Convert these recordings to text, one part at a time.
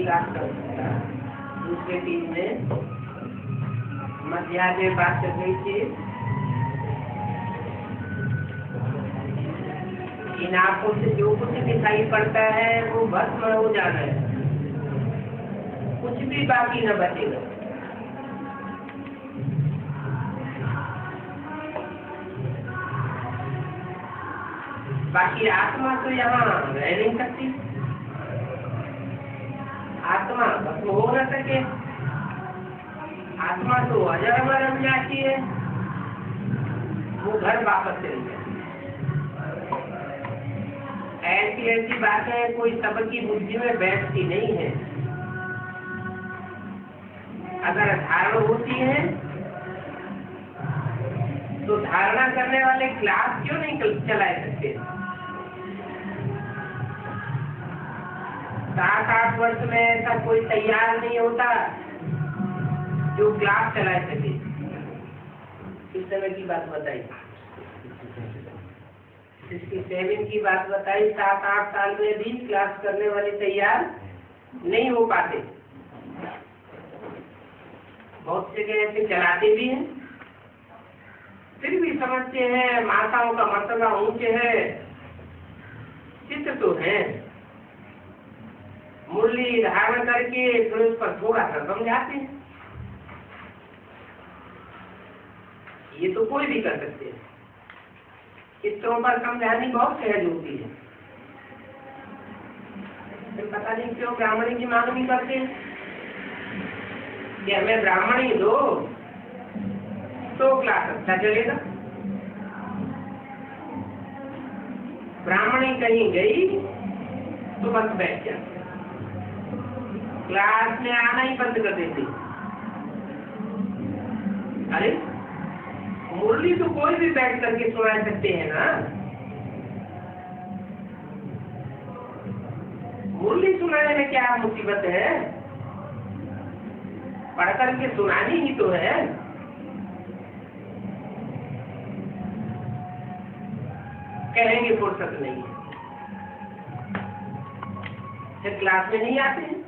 विकास कर सकता है। दूसरे चीज में मध्याह्न में बात कर रही थी, इन आंखों से जो कुछ दिखाई पड़ता है वो भस्म हो जाना है, कुछ भी बाकी न बचेगा। बाकी आत्मा तो यहाँ रह नहीं सकती, आत्मा भस्म हो न सके, आत्मा तो अजर अमर रह जाती है, वो घर वापस चली जाती है। ऐसी ऐसी बातें कोई सबकी बुद्धि में बैठती नहीं है। अगर धारणा होती है तो धारणा करने वाले क्लास क्यों नहीं चला सकते? 7-8 वर्ष में ऐसा कोई तैयार नहीं होता जो क्लास चला सके। किस समय की बात बताई? 67 की बात बताई। 7-8 साल में भी क्लास करने वाले तैयार नहीं हो पाते। बहुत जगह ऐसे चलाते भी हैं, फिर भी समझते हैं माताओं का मर्तबा ऊंचे है, चित्त तो है, मुरली धारण करके फिर उस पर थोड़ा सा समझाते हैं। ये तो कोई भी कर सकते हैं। चित्रों पर समझानी बहुत सहज होती है, फिर पता नहीं क्यों ब्राह्मणी की मांग नहीं करते कि हमें ब्राह्मणी दो तो क्लास अच्छा चलेगा। ब्राह्मणी कहीं गई तो बस बैठ जाती, क्लास में आना ही बंद कर देती। अरे मुरली तो कोई भी बैठ करके सुना सकते हैं ना, मुरली सुनाने में क्या मुसीबत है? पढ़ करके सुनानी ही तो है। कहेंगे फुर्सत नहीं है, फिर क्लास में नहीं आते हैं,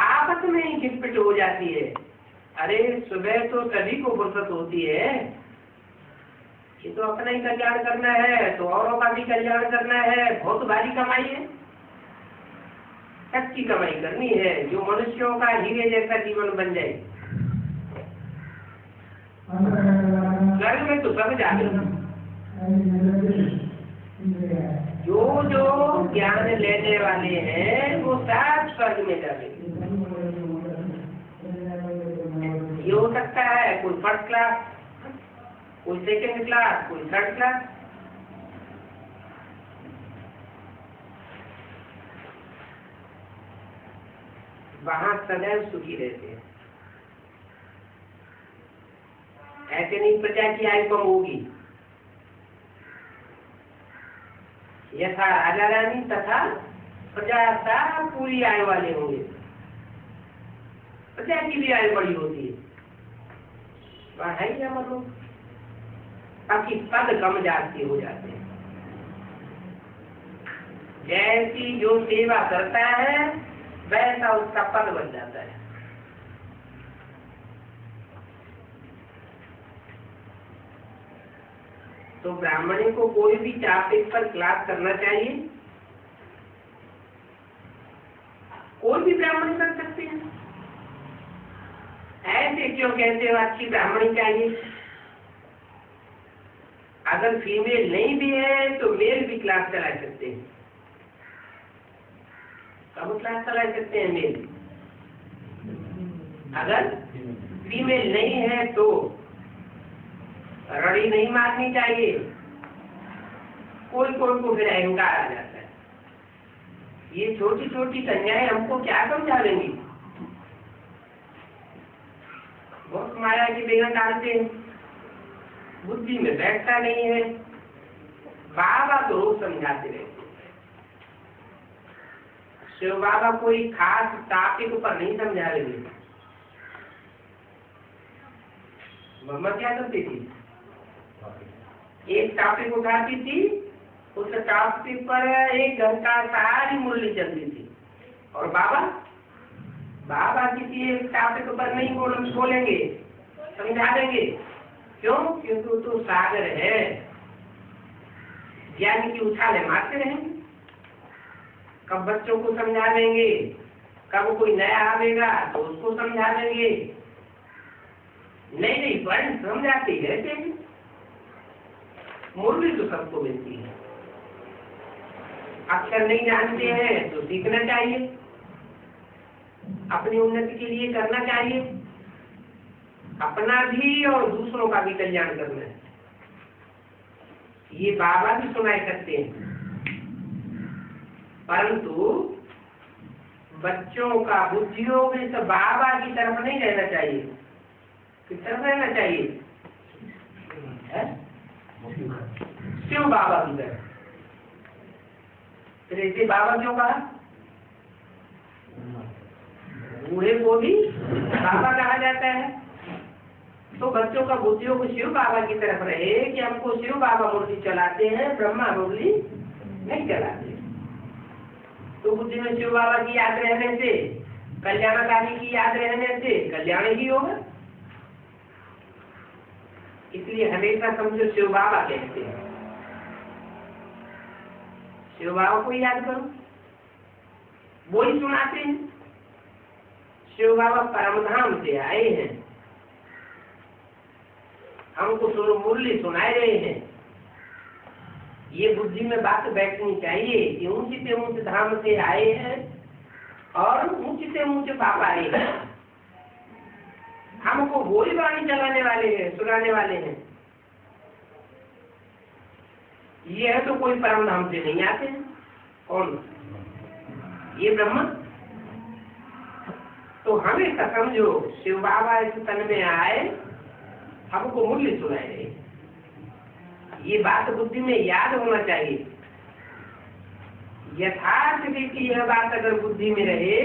आपस में ही खिटपिट हो जाती है। अरे सुबह तो सभी को फुर्सत होती है, ये तो अपना ही कल्याण करना है तो औरों का भी कल्याण करना है। बहुत भारी कमाई है, सच्ची कमाई करनी है जो मनुष्यों का हीरे जैसा जीवन बन जाए। घर में तो सब जाते, जो जो ज्ञान लेने वाले हैं वो सब स्वर्ग में जाते। ये हो सकता है कोई फर्स्ट क्लास, कोई सेकेंड क्लास, कोई थर्ड क्लास। वहां सदैव सुखी रहते हैं। ऐसे नहीं प्रजा की आयु कम होगी। यथा राजा रानी तथा प्रजा सब पूरी आयु वाले होंगे, प्रजा की भी आयु बड़ी होती है। वह है ही मतलब बाकी पद कम जाती हो जाते हैं। जैसी जो सेवा करता है वैसा उसका पद बन जाता है। तो ब्राह्मणी को कोई भी टॉपिक पर क्लास करना चाहिए, कोई भी ब्राह्मण कर सकते हैं। ऐसे क्यों कहते हो अच्छी ब्राह्मणी चाहिए? अगर फीमेल नहीं भी है तो मेल भी क्लास चला सकते हैं। कब क्लास चला सकते हैं मेल? अगर फीमेल नहीं है तो रड़ी नहीं मारनी चाहिए। कोई कोई को फिर अहंकार आ जाता है, ये छोटी छोटी कन्याएं हमको क्या समझा लेंगी। बहुत माया की बेगन डालते हैं, बुद्धि में बैठता नहीं है। बाबा तो रोज समझाते रहते। शिव बाबा कोई खास टॉपिक पर नहीं समझा लेंगे। मम्मा क्या करती थी, एक टॉपिक उठाती थी, उस टॉपिक पर 1 घंटा सारी मुरली चलती थी। और बाबा बाबा किसी एक टॉपिक पर नहीं बोलेंगे, समझा देंगे। क्यों? क्योंकि तो सागर है, ज्ञान की उछाले मारते रहेंगे। कब बच्चों को समझा देंगे, कब कोई नया आवेगा तो उसको समझा देंगे। नहीं पढ़ समझाते रहते हैं। मुरली तो सबको मिलती है। अक्षर नहीं जानते हैं तो सीखना चाहिए, अपनी उन्नति के लिए करना चाहिए, अपना भी और दूसरों का भी कल्याण करना है। ये बाबा भी सुनाई करते हैं, परंतु बच्चों का बुद्धियोग में सब बाबा की तरफ नहीं रहना चाहिए। किस तरफ रहना चाहिए? शिव बाबा की तरफ। फिर ऐसे बाबा क्यों कहा? बूढ़े को भी बाबा कहा जाता है। तो बच्चों का बुद्धियोग शिव बाबा की तरफ रहे कि हमको शिव बाबा मुरली चलाते हैं, ब्रह्मा मुरली नहीं चलाते। तो बुद्धि में शिव बाबा की याद रहने से, कल्याणकारी की याद रहने से कल्याण ही होगा। इसलिए हमेशा समझो शिव बाबा कहते हैं, शिव बाबा को याद करो, वो ही सुनाते हैं। शिव बाबा परमधाम से आए हैं, हमको सुर मुरली सुनाए रहे हैं। ये बुद्धि में बात बैठनी चाहिए कि ऊंचे से ऊंचे धाम से आए हैं और ऊंचे से ऊंचे बाबा आए हैं। हमको वही वाणी चलाने वाले हैं, सुनाने वाले हैं। ये है तो कोई परम धाम से नहीं आते हैं। कौन? ये ब्रह्मा। तो हमेशा समझो शिव बाबा इस तन में आए, हमको मुरली सुनाए रहे। ये बात बुद्धि में याद होना चाहिए। यथार्थ की यह बात अगर बुद्धि में रहे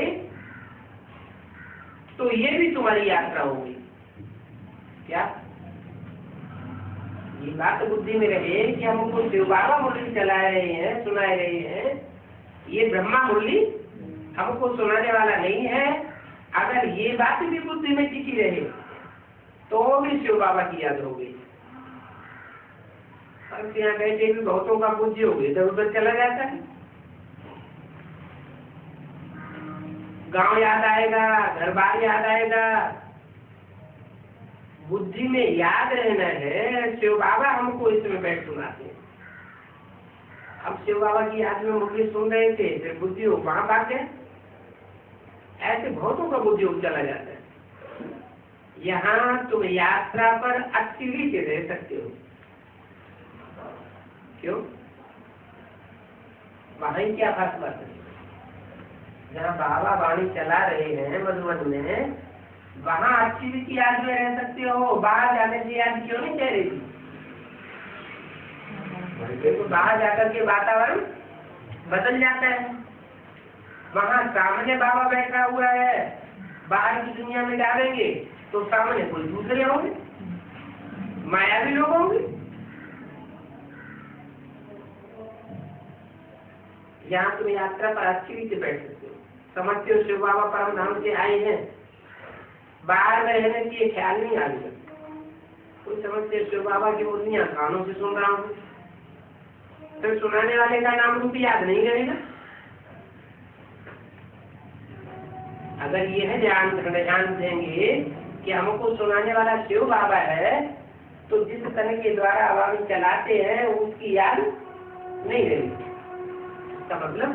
तो ये भी तुम्हारी यात्रा होगी। क्या ये बात बुद्धि में रहे कि हमको शिव बाबा मुरली चला रहे हैं, सुनाए रहे हैं, ये ब्रह्मा मुरली हमको सुनाने वाला नहीं है। अगर ये बात भी बुद्धि में टिकी रहे तो भी शिव बाबा की याद होगी। यहाँ बैठे भी बहुतों का बुद्धि होगी, इधर उधर चला जाता है। गांव याद आएगा, घर बार याद आएगा। बुद्धि में याद रहना है। शिव बाबा हमको इसमें बैठ सुनाते हैं। अब शिव बाबा की याद में मुरली सुन रहे थे, फिर बुद्धि हो वहां बात है। ऐसे बहुतों का बुद्धि हो चला जाता है। यहाँ तुम यात्रा पर अच्छी रीति रह सकते हो। क्यों? वहां क्या खास बात है? जहाँ बाबा वाणी चला रहे हैं मधुबन में, वहां अच्छी रीति याद में रह सकते हो। बाहर जाने से याद क्यों नहीं कह रही थी? तो बाहर जाकर के वातावरण बदल जाता है। वहां सामने बाबा बैठा हुआ है, बाहर की दुनिया में डालेंगे तो सामने कोई दूसरे होंगे, मायावी लोग होंगे। यहाँ तुम यात्रा पर अच्छी रीति बैठ सकते हो। समझते हो शिव बाबा परम धाम से आए हैं, बाहर में रहने की ख्याल नहीं आ रही। कोई समझते शिव बाबा की मुरलियां कानों से सुन रहा हूँ, फिर सुनाने वाले का नाम रूप याद नहीं करेगा। अगर यह ध्यान देंगे कि हमको सुनाने वाला शिव बाबा है, तो जिस तन के द्वारा आवाज चलाते हैं उसकी याद नहीं रहेगी। इसका मतलब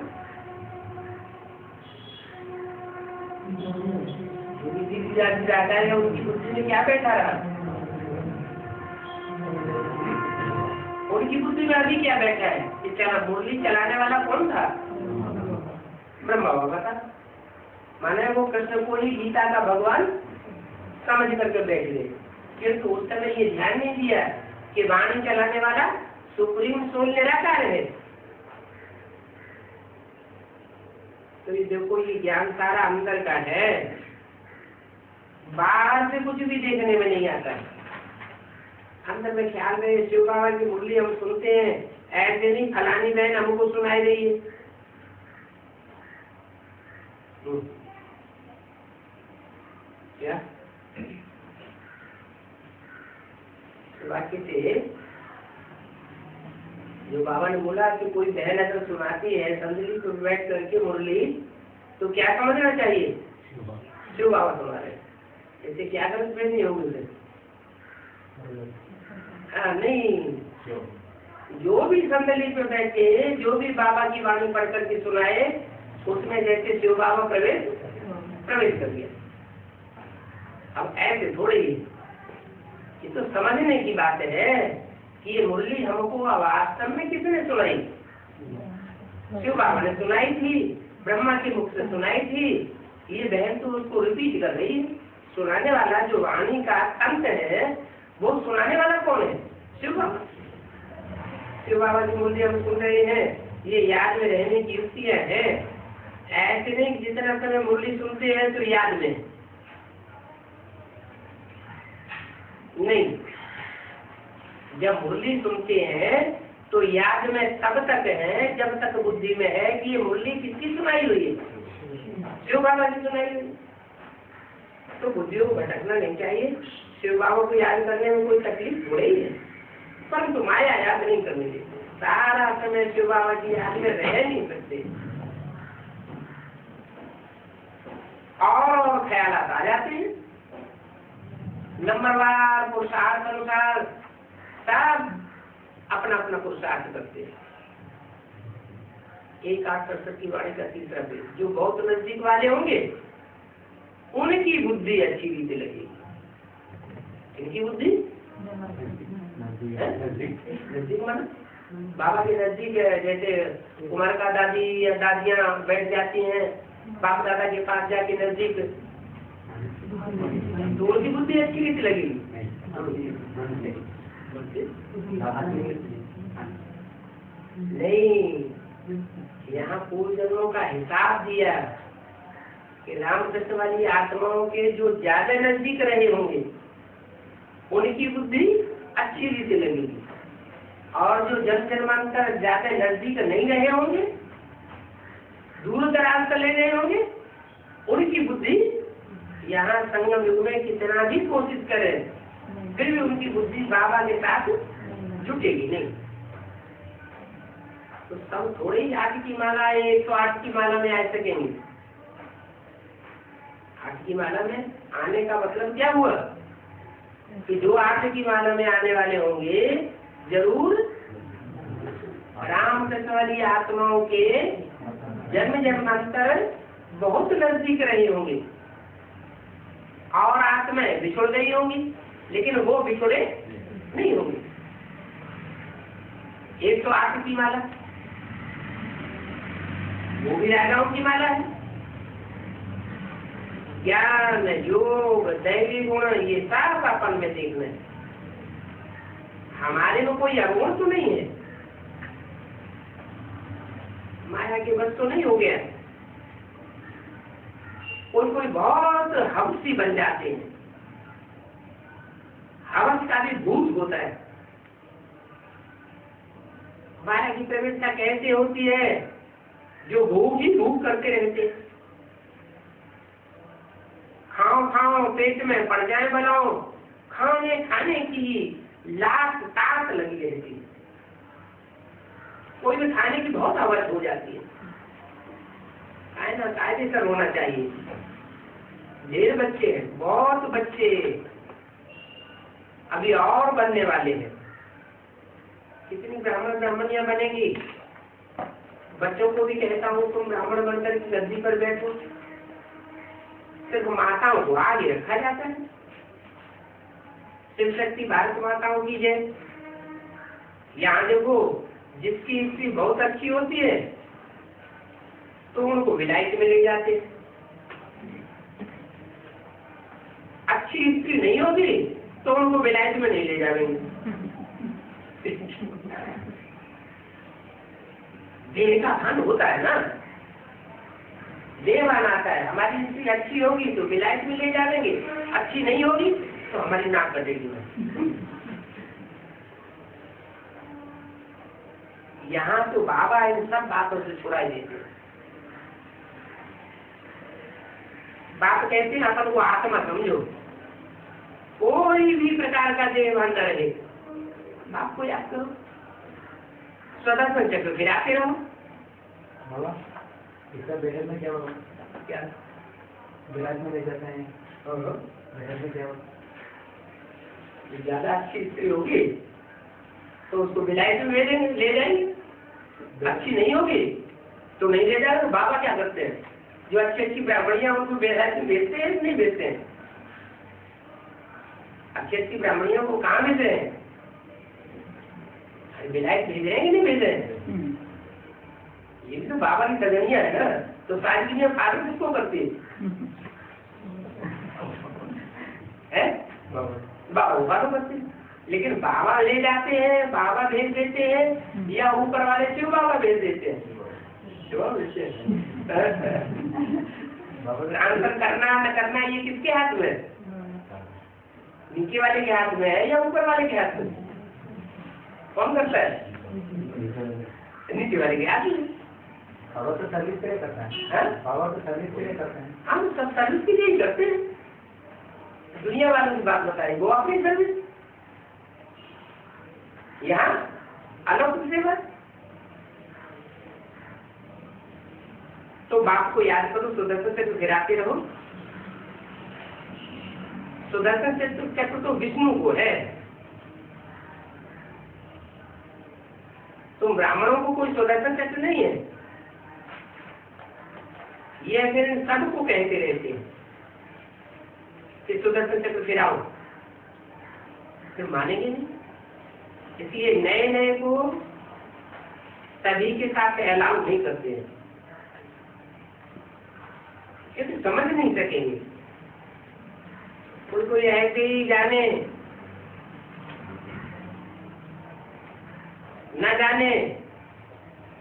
जाता है, उनकी बुद्धि में क्या बैठा रहा? उनकी बुद्धि में अभी क्या बैठा है कि चला मुरली चलाने वाला कौन था? ब्रह्मा बाबा था। माने वो कृष्ण को ही गीता का भगवान समझ करके बैठ गए, किंतु उस समय ये ध्यान नहीं दिया कि वाणी चलाने वाला सुप्रीम सोल निराकार है। तो ये देखो, ये ज्ञान सारा अंदर का है, बाहर से कुछ भी देखने में नहीं आता है। अंदर में ख्याल रहे शिव बाबा की मुरली हम सुनते हैं, ऐसे नहीं फलानी बहन हमको सुनाई रही है। क्या वाक्य से जो बाबा ने बोला कि कोई बहन अगर सुनाती है संदली पर बैठ करके मुरली, तो क्या समझना चाहिए? शिव बाबा सुना रहे। ऐसे क्या गलत नहीं होंगे? हाँ नहीं, जो भी संदली पे बैठे, जो भी बाबा की वाणी पढ़ करके सुनाए, उसमें जैसे शिव बाबा प्रवेश कर गया। अब ऐसे थोड़ी, ये तो समझने की बात है कि ये मुरली हमको वास्तव में किसने सुनाई? शिव बाबा ने सुनाई थी, ब्रह्मा के मुख से सुनाई थी। ये बहन तो उसको रिपीट कर रही है। सुनाने वाला जो वाणी का अंत है, वो सुनाने वाला कौन है? शिव बाबा। शिव बाबा की मुरली हम सुन रहे हैं, ये याद में रहने की युक्तियां हैं। ऐसे नहीं जितना समय मुरली सुनते हैं तो याद में नहीं, जब मुरली सुनते हैं तो याद में तब तक है जब तक बुद्धि में है कि ये मुरली किसकी सुनाई हुई है? शिव बाबा की सुनाई हुई। तो बुद्धि को भटकना नहीं चाहिए। शिव बाबा को याद करने में कोई तकलीफ हो रही है, परंतु माया याद नहीं करनी चाहिए। सारा समय शिव बाबा की याद में रह नहीं सकते और ख्यालात आ जाते हैं। नंबरवार पुरुषार्थ अनुसार सब अपना अपना पुरुषार्थ करते हैं। 1:68 की वाणी का तीसरा पेज, जो बहुत नजदीक वाले होंगे उनकी बुद्धि अच्छी रीति लगेगी। इनकी बुद्धि नजदीक माना बाबा के नजदीक है। जैसे कुमार का दादी या दादियां बैठ जाती हैं बाप दादा के पास जाके नजदीक, तो उनकी बुद्धि अच्छी रीति लगेगी। नहीं, यहाँ पूर्व जन्मों का हिसाब दिया कि रामकृष्ण वाली आत्माओं के जो ज्यादा नजदीक रहे होंगे उनकी बुद्धि अच्छी रीति लगेगी, और जो जन्म जन्मांतर ज्यादा नजदीक नहीं रहे होंगे, दूर दराज चले गए होंगे, उनकी बुद्धि यहाँ संगम युग में कितना भी कोशिश करे फिर भी उनकी बुद्धि बाबा के साथ जुटेगी नहीं। तो सब थोड़े ही 8 की माला 108 की माला में आ सकेंगे। 8 की माला में आने का मतलब क्या हुआ कि जो 8 की माला में आने वाले होंगे जरूर रामकृष्ण वाली आत्माओं के जन्म जन्मांतर बहुत नजदीक रहे होंगे और आत्माएं बिछुड़ गई होंगी, लेकिन वो बिछुड़े नहीं होंगे। 108 की माला वो भी राजाओं की माला है। ज्ञान योग दैवी गुण ये सब अपन में देखना है। हमारे में कोई अवगुण तो नहीं है, माया के बस तो नहीं हो गया। कोई बहुत हवसी बन जाते हैं। हवस का भी भूत होता है। माया की प्रवृत्ति कैसे होती है? जो भूख ही भूख करते रहते, खाओ खाओ पेट में पड़ जाए बनाओ, खाने खाने की लात ताक लगी रहती है। कोई भी खाने की बहुत हवस हो जाती है। ना कायदे से होना चाहिए। ढेर बच्चे हैं, बहुत बच्चे अभी और बनने वाले हैं। कितनी ब्राह्मण ब्राह्मणियां बनेगी। बच्चों को भी कहता हूँ तुम ब्राह्मण बनकर की गद्दी पर बैठो। सिर्फ माताओं को आगे रखा जाता है। शिव शक्ति भारत माताओं की जय। यहाँ देखो जिसकी स्त्री बहुत अच्छी होती है तो उनको विलायत में ले जाते। अच्छी स्त्री नहीं होगी तो उनको विलायत में नहीं ले जाएंगे। देह का धन होता है ना, देवान आता है। हमारी स्त्री अच्छी होगी तो विलायत में ले जाएंगे, अच्छी नहीं होगी तो हमारी नाक कटेगी। यहाँ तो बाबा इन सब बातों से छुड़ाई देते हैं। बाप कहते हैं अपन को आत्मा समझो, कोई भी प्रकार का देह भान न रहे, बाप को याद करो, स्वदर्शन चक्र गिराते रहो। बाबा इसका बेहद में क्या होगा? क्या विराज में ले जाते हैं बेहद में क्या होगा? ज्यादा अच्छी स्त्री होगी तो उसको विलायत में ले जाएंगे, अच्छी नहीं होगी तो नहीं ले जाएंगे। बाबा क्या करते हैं, जो अच्छी अच्छी ब्राह्मणियां उनको विलायत में भेजते हैं नहीं भेजते हैं? अच्छी अच्छी ब्राह्मणियों को कहाँ भेजते हैं? विलायत भेज रहे हैं कि नहीं भेज रहे हैं? ये भी तो बाबा की सजनिया है ना, तो सारी दुनिया फादर किसको करती है? बाबा फादर करते हैं। लेकिन बाबा ले जाते हैं, बाबा भेज देते हैं, या ऊपर वाले शिव बाबा भेज देते हैं? आंसर करना न करना ये किसके हाथ में है? नीचे वाले के हाथ में है या ऊपर वाले के हाथ में? कौन करता है? नीचे वाले के हाथ में। बाबा तो सर्विस के लिए करता है। बाबा तो सर्विस के लिए करते हैं। हम सब सर्विस के लिए ही करते हैं। दुनिया वालों की बात बताए, वो अपनी सर्विस, यहाँ अलौकिक सेवा। तो बाप को याद करो, सुदर्शन चक्र गिराते रहो। सुदर्शन चक्र तो विष्णु को है, तुम ब्राह्मणों को कोई सुदर्शन चक्र नहीं है। ये फिर सबको कहते रहते हैं कि सुदर्शन चक्र गिराओ, फिर मानेंगे नहीं। इसलिए नए नए को सभी के साथ अलाउ नहीं करते हैं, क्योंकि समझ नहीं सकेंगे। कोई कोई ऐसे ही जाने न जाने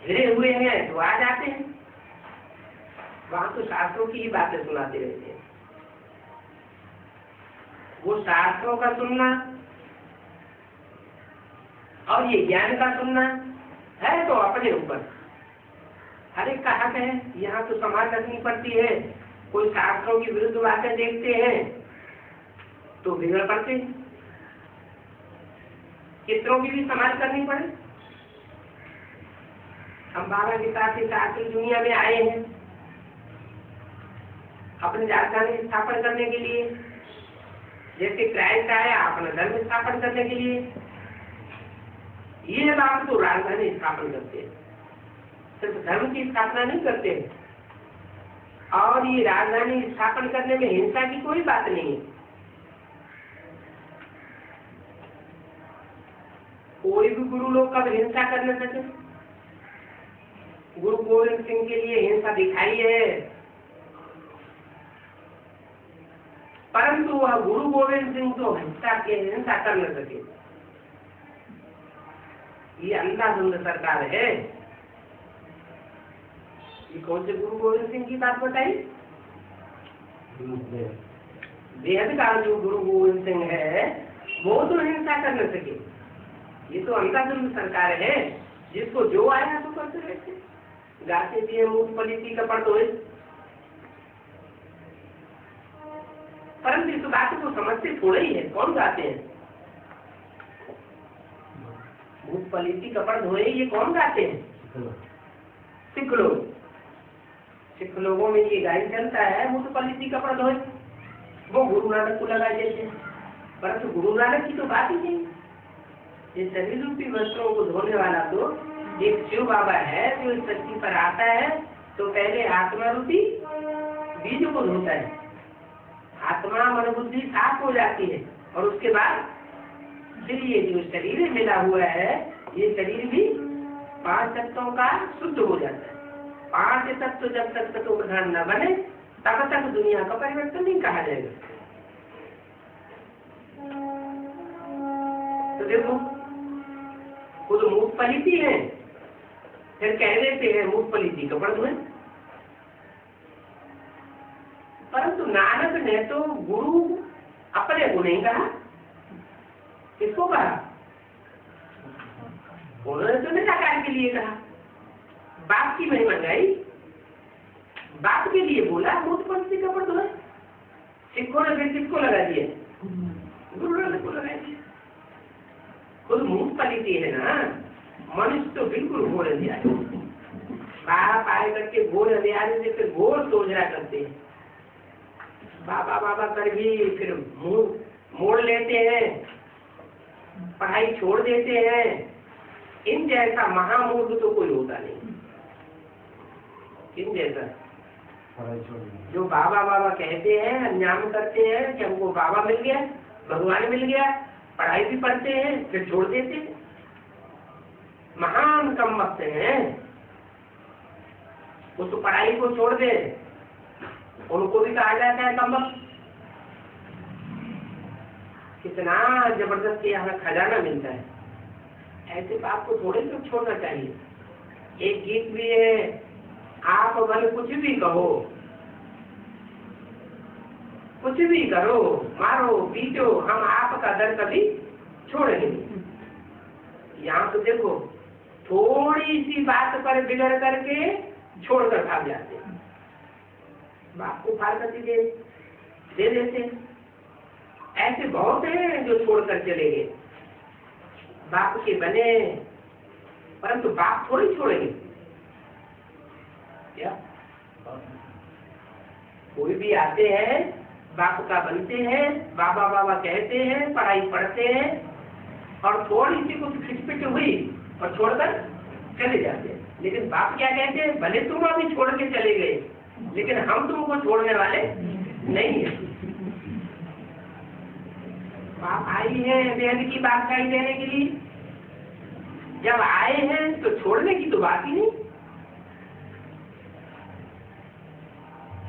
घिरे हुए हैं तो आ जाते हैं, वहां तो शास्त्रों की ही बातें सुनाते रहते हैं। वो शास्त्रों का सुनना और ये ज्ञान का सुनना है तो अपने ऊपर, हर एक का हक है। यहाँ तो समाज रखनी पड़ती है। कोई शास्त्रों की विरुद्ध बातें देखते हैं तो बिगड़ पड़ते हैं। चित्रों की भी समाज करनी पड़े। हम बाबा के साथ ही साथ दुनिया में आए हैं अपनी राजधानी स्थापन करने के लिए, जैसे क्राइस्ट आया अपना धर्म स्थापन करने के लिए। ये बात तो राजधानी स्थापन करते हैं, सिर्फ धर्म की स्थापना नहीं करते हैं। और ये राजधानी स्थापन करने में हिंसा की कोई बात नहीं है। कोई भी गुरु लोग कब हिंसा कर न सके। गुरु गोविंद सिंह के लिए हिंसा दिखाई है, परंतु वह गुरु गोविंद सिंह तो हिंसा कर न सके। ये अंधाधुंध सरकार है। ये कौन से गुरु गोविंद सिंह की बात बताई? बेहद का जो गुरु गोविंद सिंह है वो तो हिंसा कर न सके। ये तो अंधाधुंध सरकार है, जिसको जो आया तो करते रहते, गाते भी है मूठ पलिती कपड़ तो। परंतु इस बात को समझते थोड़ा ही है। कौन गाते हैं? मूठ पलिती कपड़ धोए, ये कौन गाते हैं? सिख लोग। सिख लोगों में ये गायन चलता है, मूठ पलिती कपड़ धोए। वो गुरु नानक को लगा देते हैं, परंतु गुरु नानक की तो बात ही नहीं। ये शरीर रूपी वस्त्रों को धोने वाला तो एक शिव बाबा है, जो इस धरती पर आता है तो पहले आत्मा रूपी बीज को धोता है। आत्मा मन बुद्धि साफ हो जाती है और उसके बाद फिर ये जो शरीर मिला हुआ है, ये शरीर भी 5 तत्वों का शुद्ध हो जाता है। 5 तत्व जब तक तत्व प्रधान न बने तब तक दुनिया का परिवर्तन नहीं कहा जाएगा। तो देखो, वो तो मूठ पलिती है, फिर कह देते हैं मूठ पलिती कपड़ धोए। परंतु नानक ने तो गुरु अपने को नहीं कहा, किसको कहा? उन्होंने तो निराकार के लिए कहा। बाप की महिमा गाई, बाप के लिए बोला मूठ पलिती कपड़ धोए। सिक्कों ने फिर किसको लगा दिया? गुरु नानक को लगा दिया। खुद मूंगफली है ना, मनुष्य तो बिल्कुल घोर अंधियारे, बाप आए करके घोर अंधियारे से फिर घोर सोचना करते हैं, बाबा बाबा कर भी फिर मुंह मोड़ लेते हैं, पढ़ाई छोड़ देते हैं। इन जैसा महामूर्ख तो कोई होता नहीं। इन जैसा जो बाबा बाबा कहते हैं, अन्याम करते हैं कि हमको बाबा मिल गया, भगवान मिल गया, पढ़ाई भी पढ़ते हैं फिर छोड़ देते हैं। महान कम वक्त हैं, वो तो पढ़ाई को छोड़ दे, उनको भी कहा जाता है कम वक्त। कितना जबरदस्त यहाँ खजाना मिलता है, ऐसे बाप को थोड़े तो छोड़ना चाहिए। एक गीत भी है, आप भले कुछ भी कहो, कुछ भी करो, मारो पीटो, हम आपका दर कभी छोड़ेंगे नहीं। यहाँ तो देखो, थोड़ी सी बात पर बिगड़ करके छोड़कर भाग जाते, बाप को फारकती दे देते। ऐसे बहुत हैं जो छोड़कर चले गए, बाप के बने, परंतु बाप थोड़ी छोड़ेंगे क्या? कोई भी आते हैं, बाप का बनते हैं, बाबा बाबा कहते हैं, पढ़ाई पढ़ते हैं, और थोड़ी सी कुछ खिचपिट हुई और छोड़कर चले जाते हैं। लेकिन बाप क्या कहते हैं, भले तुम अभी छोड़ के चले गए, लेकिन हम तुमको छोड़ने वाले नहीं है। बाप आई है वेद की बादशाही देने के लिए, जब आए हैं तो छोड़ने की तो बात ही नहीं।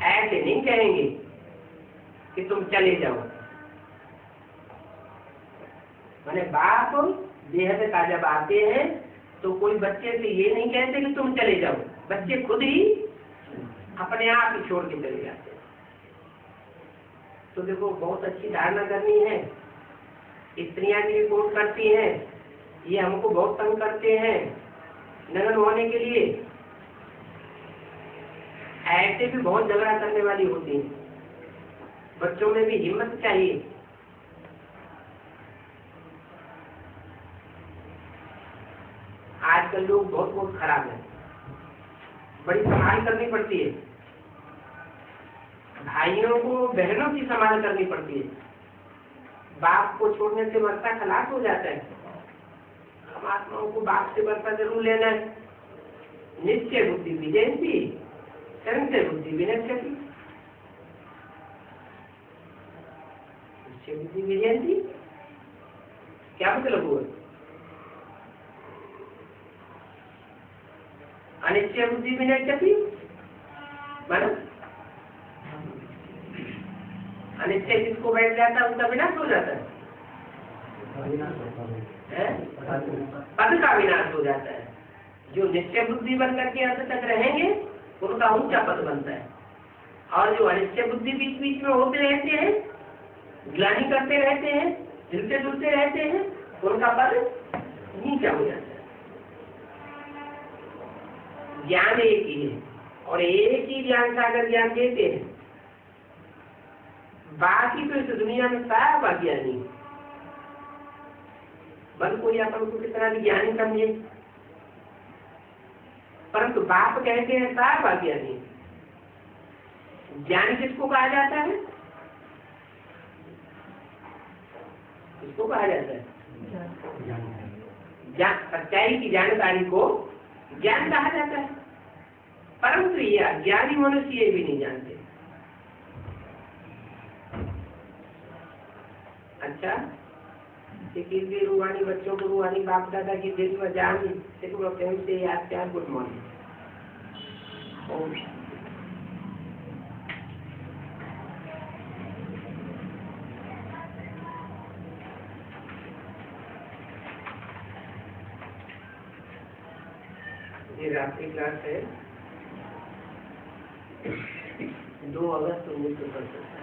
ऐसे नहीं कहेंगे कि तुम चले जाओ। मैंने बाप बेहद का जब आते हैं तो कोई बच्चे से ये नहीं कहते कि तुम चले जाओ, बच्चे खुद ही अपने आप ही छोड़ के चले जाते हैं। तो देखो, बहुत अच्छी धारणा करनी है। स्त्रियां भी रिपोर्ट करती हैं, ये हमको बहुत तंग करते हैं नगन होने के लिए। ऐसे भी बहुत झगड़ा करने वाली होती हैं। बच्चों में भी हिम्मत चाहिए। आजकल लोग बहुत बहुत खराब हैं, बड़ी संभाल करनी पड़ती है। भाइयों को बहनों की संभाल करनी पड़ती है। बाप को छोड़ने से वर्षा खलास हो जाता है। हम आत्माओं को बाप से वर्षा जरूर लेना है। निश्चय बुद्धि विजयंती, संशय बुद्धि विनश्यति। निश्चय बुद्धि विजयंती क्या मतलब हुआ? अनिश्चय बुद्धि विनश्यति मतलब अनिश्चय जिसको बैठ जाता है उसका विनाश हो जाता है, पद का विनाश हो जाता है। जो निश्चय बुद्धि बन करके अंत तक रहेंगे उनका ऊंचा पद बनता है, और जो अनिश्चय बुद्धि बीच बीच में होते रहते हैं, ग्लानि करते रहते हैं, हिलते जुलते रहते हैं, उनका पद नीचा हो जाता है। ज्ञान एक ही है और एक ही ज्ञान सागर ज्ञान देते हैं। बाकी तो इस दुनिया में सब अज्ञानी, बल कोई अपन को कितना भी ज्ञानी समझे, परंतु बाप कहते हैं सब अज्ञानी। ज्ञानी किसको कहा जाता है? किसको कहा जाता है? सच्चाई की जानकारी को ज्ञान कहा जाता है, परंतु ये अज्ञानी मनुष्य ये भी नहीं जानते। अच्छा, रूहानी बच्चों को रूहानी बाप दादा की दिल में जान से याद क्या? Good morning. ये रात्रि क्लास है 2 अगस्त 1965।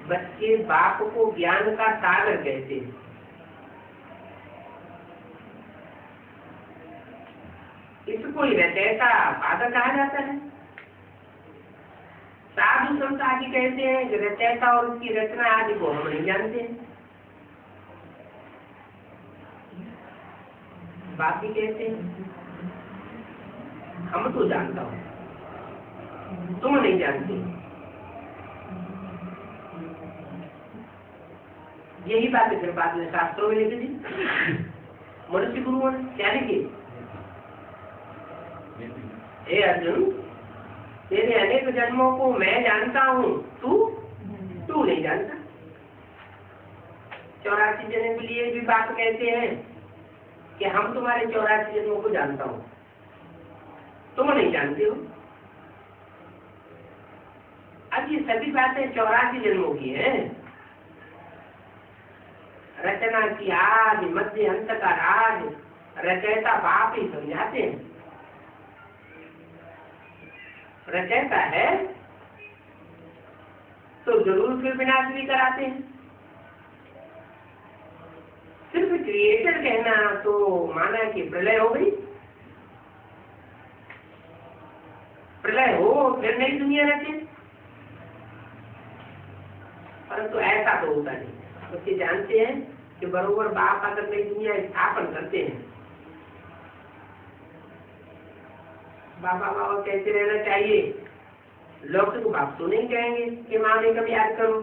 बच्चे बाप को ज्ञान का सागर कहते हैं। इसको ही रचयिता फादर कहा जाता है। साधु संत आदि कहते हैं कि रचयिता और उसकी रचना आदि को हम नहीं जानते हैं। बाकी कहते हैं हम तो जानता हूं, तुम नहीं जानते। यही बात है फिर बाद में शास्त्रों में लिखी थी। मनुष्य गुरुओं ने क्या लिखी? हे अर्जुन, तेरे अनेक जन्मों को मैं जानता हूँ, तू नहीं जानता। 84 जन्म के लिए भी बात कहते हैं कि हम तुम्हारे 84 जन्मों को जानता हूँ, तुम नहीं जानते हो। अब ये सभी बातें 84 जन्मों की हैं। रचना की आदि मध्य अंत का राज रचयिता बाप ही समझाते हैं। रचयिता है तो जरूर फिर विनाश भी कराते हैं। सिर्फ क्रिएटर कहना तो माना कि प्रलय हो गई, प्रलय हो फिर नई दुनिया रचे, परंतु ऐसा तो होता नहीं। बच्चे जानते हैं कि बरोबर बाप आकर नई दुनिया स्थापन करते हैं। बाबा बाबा कहते रहना चाहिए, लोग तो बाप तो नहीं कहेंगे कि माँ ने कभी याद करो।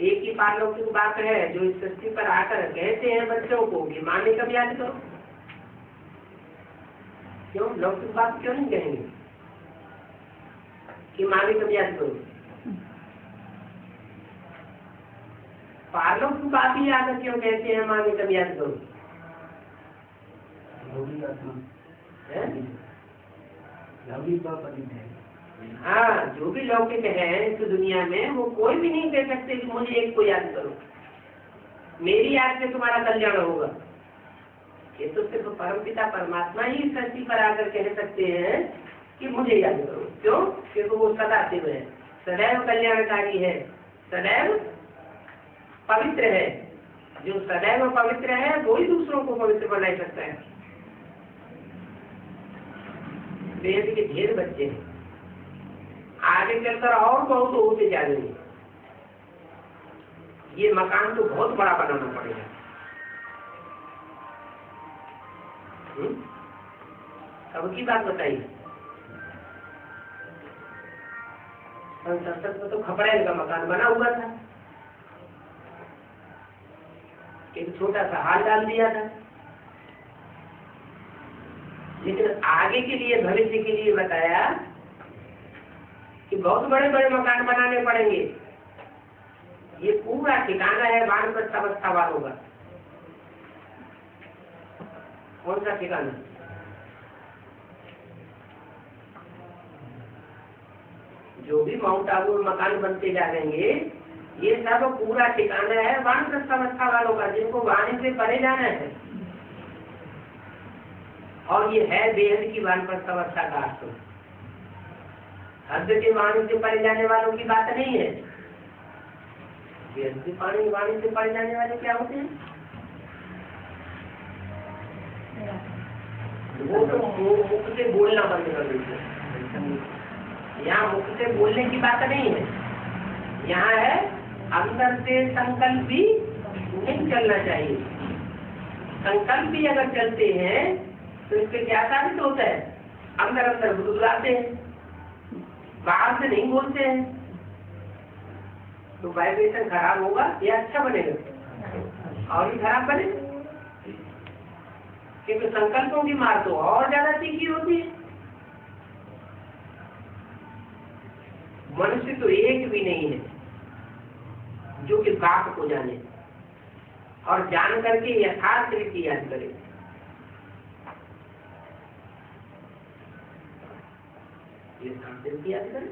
एक ही पारलौकिक बात है जो इस सृष्टि पर आकर कहते हैं बच्चों को कि माँ ने कभी याद करो। क्यों लौकिक बात क्यों नहीं कहेंगे कि माँ ने कभी याद करो? पारलौकिक बात ही आकर क्यों कहते हैं माँ ने कभी याद करो? हाँ, जो भी लौकिक है इस दुनिया में वो कोई भी नहीं कह सकते कि मुझे एक को याद करो, मेरी याद से तुम्हारा कल्याण होगा। ये तो सिर्फ परमपिता परमात्मा ही इस धरती पर आकर कह सकते हैं कि मुझे याद करो। क्यों? क्योंकि वो सदा शिव है, सदैव कल्याणकारी है, सदैव पवित्र है। जो सदैव पवित्र है वो ही दूसरों को पवित्र बना सकता है। वेद के ढेर बच्चे हैं, आगे चलकर और बहुत होते जाएंगे। ये मकान तो बहुत बड़ा बनाना पड़ेगा। कब की बात बताइए? संसद में तो खपड़ेल का मकान बना हुआ था, एक छोटा सा हाल डाल दिया था। लेकिन आगे के लिए, भविष्य के लिए बताया कि बहुत बड़े बड़े मकान बनाने पड़ेंगे। ये पूरा ठिकाना है वानप्रस्थ अवस्था वालों का। कौन सा ठिकाना? जो भी माउंट आबू में मकान बनते जा रहेंगे, ये सब पूरा ठिकाना है वानप्रस्थ अवस्था वालों का, जिनको वाणी से परे जाना है। और ये है बेहद की वानप्रस्थ अवस्था का आश्रम। हद के वाणी से परे जाने वालों की बात नहीं है। बेहद की वाणी से परे जाने वाले क्या होते हैं? वो तो मुख से बोलना बंद कर देते हैं। यहाँ मुख से बोलने की बात नहीं है, यहाँ है अंदर से संकल्प भी नहीं चलना चाहिए। संकल्प भी अगर चलते हैं तो इसके क्या साबित होता है? अंदर अंदर गुदगुलाते हैं, बाहर से नहीं बोलते हैं। तो वाइब्रेशन खराब होगा या अच्छा बनेगा? और भी खराब बनेगा, क्योंकि संकल्पों की मार तो और ज्यादा तीखी होती है। मनुष्य तो एक भी नहीं है जो कि बाप को जाने और जान करके यथार्थ रीति याद करे। यथार्थ रीति याद करे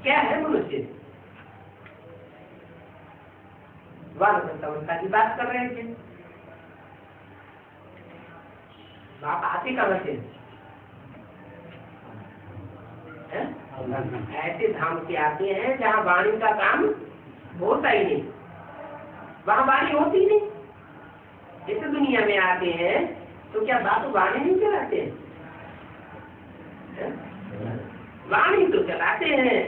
क्या है मनुष्य? वानप्रस्थ अवस्था की बात कर रहे थे। बाप आते कहां से? ऐसे धाम से आते हैं जहाँ वाणी का काम होता ही नहीं, वहाँ वाणी होती नहीं। इस दुनिया में आते हैं तो क्या बाप वाणी नहीं चलाते हैं? वाणी तो चलाते हैं,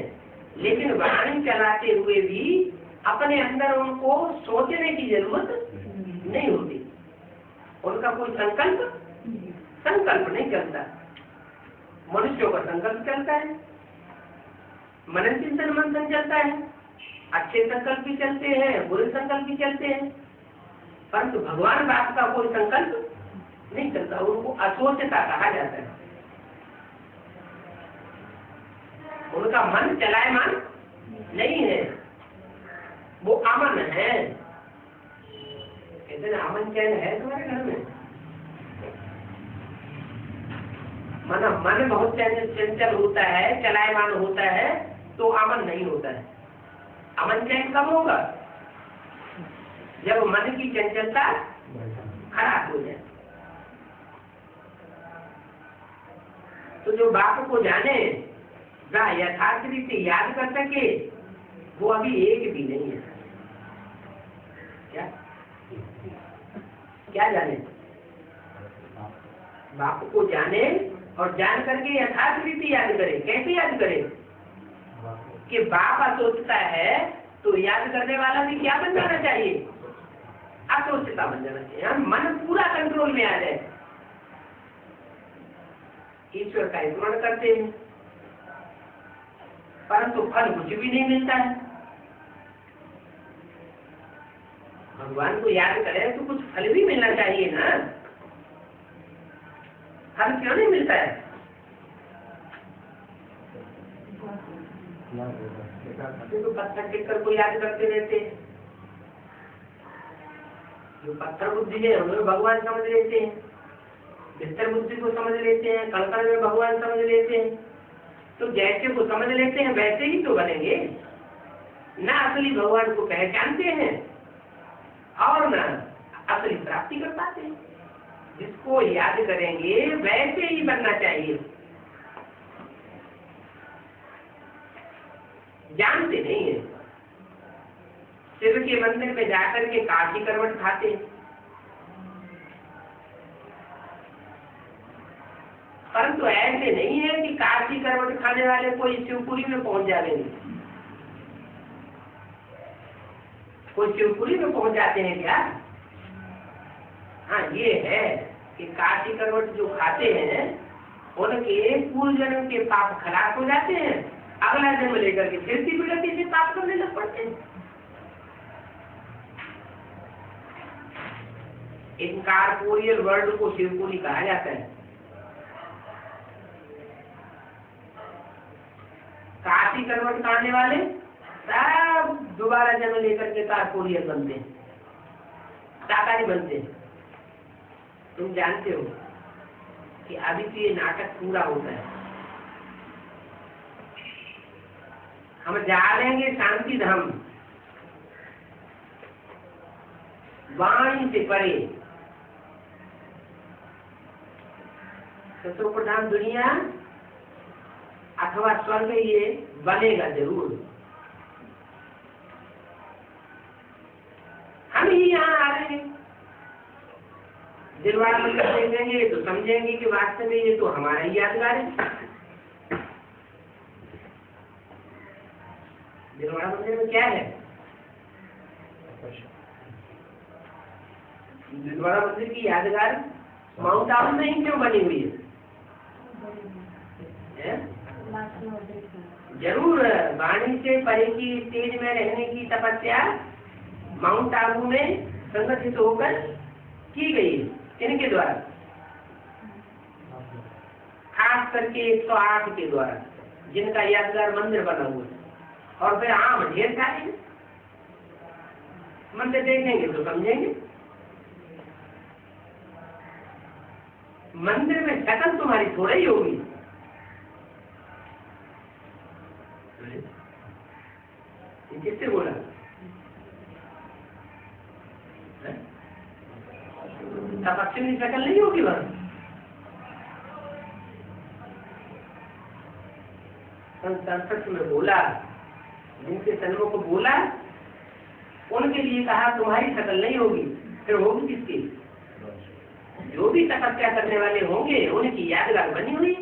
लेकिन वाणी चलाते हुए भी अपने अंदर उनको सोचने की जरूरत नहीं होती। उनका कोई संकल्प नहीं चलता। मनुष्यों का संकल्प चलता है, मनन चिंतन मंथन चलता है, अच्छे संकल्प भी चलते हैं, बुरे संकल्प भी चलते हैं, परंतु भगवान बाप का कोई संकल्प नहीं चलता। उनको असोचता कहा जाता है। उनका मन चलायमान नहीं है, वो अमन है। कहते हैं अमन चैन है तुम्हारे घर में? मन बहुत चंचल होता है, चलायमान होता है, तो अमन नहीं होता है। अमन चैन कब होगा? जब मन की चंचलता खराब हो जाए। तो जो बाप को जाने, यथार्थ रीति याद कर सके, वो अभी एक भी नहीं है। क्या जाने? बाप को जाने और जान करके यथार्थ रीति याद करे। कैसे याद करे? कि बाप सोचता है तो याद करने वाला भी क्या बन जाना चाहिए? असोचता बन जाना चाहिए। हम मन पूरा कंट्रोल में आ जाए। ईश्वर का स्मरण करते हैं, परंतु फल कुछ भी नहीं मिलता है। भगवान को याद करें तो कुछ फल भी मिलना चाहिए ना। फल क्यों नहीं मिलता है? तो पत्थर टिककर को याद करते रहते हैं। जो पत्थर बुद्धि है उन्हें भगवान समझ लेते हैं, बिस्तर बुद्धि को समझ लेते हैं, कणकण में भगवान समझ लेते हैं। तो जैसे को समझ लेते हैं वैसे ही तो बनेंगे ना। असली भगवान को पहचानते हैं और ना असली प्राप्ति कर पाते हैं। जिसको याद करेंगे वैसे ही बनना चाहिए। जानते नहीं है, शिव के मंदिर में जाकर के काशी करवट खाते हैं, परंतु ऐसे नहीं है कि काशी करवट खाने वाले कोई शिवपुरी में पहुंच जाएंगे। कोई शिवपुरी में पहुंच जाते हैं क्या? हाँ, ये है कि काशी करवट जो खाते हैं उनके पूर्व जन्म के पाप खराब हो जाते हैं, अगला जन्म लेकर के फिर से विलती से पाप करने लग पड़ते हैं। इनकारपोरियल वर्ल्ड को शिवपुरी कहा जाता है। काशी करवट खाने वाले सब दोबारा जन्म लेकर के कारपोरियल बनते हैं, शाकाहारी बनते हैं। तुम जानते हो कि अभी तो ये नाटक पूरा होता है। हम जा रहेंगे शांति धाम, वाणी से परे। सतो प्रधान दुनिया अथवा स्वर्ग ये बनेगा जरूर। हम ही यहाँ आ रहे हैं, दिलवाड़ा मंदिर देखेंगे तो समझेंगे कि वास्तव में ये तो हमारा ही यादगार है। दिलवाड़ा मंदिर में क्या है? दिलवाड़ा मंदिर की यादगार माउंट आबू में ही क्यों बनी हुई है? जरूर वाणी से परे की स्टेज में रहने की तपस्या माउंट आबू में संगठित होकर की गई। इनके द्वारा, खास करके 108 के द्वारा, जिनका यादगार मंदिर बना हुआ है। और फिर आम ढेर सारे मंदिर देखेंगे तो समझेंगे। मंदिर में शक्ल तुम्हारी थोड़ा ही होगी। किससे बोला? पक्षी की शक्ल नहीं होगी वहां। संस्कृत में बोला, जिनके सन्मुख को बोला उनके लिए कहा तुम्हारी शक्ल नहीं होगी, फिर होगी किसकी? जो भी तपस्या करने वाले होंगे उनकी यादगार बनी हुई।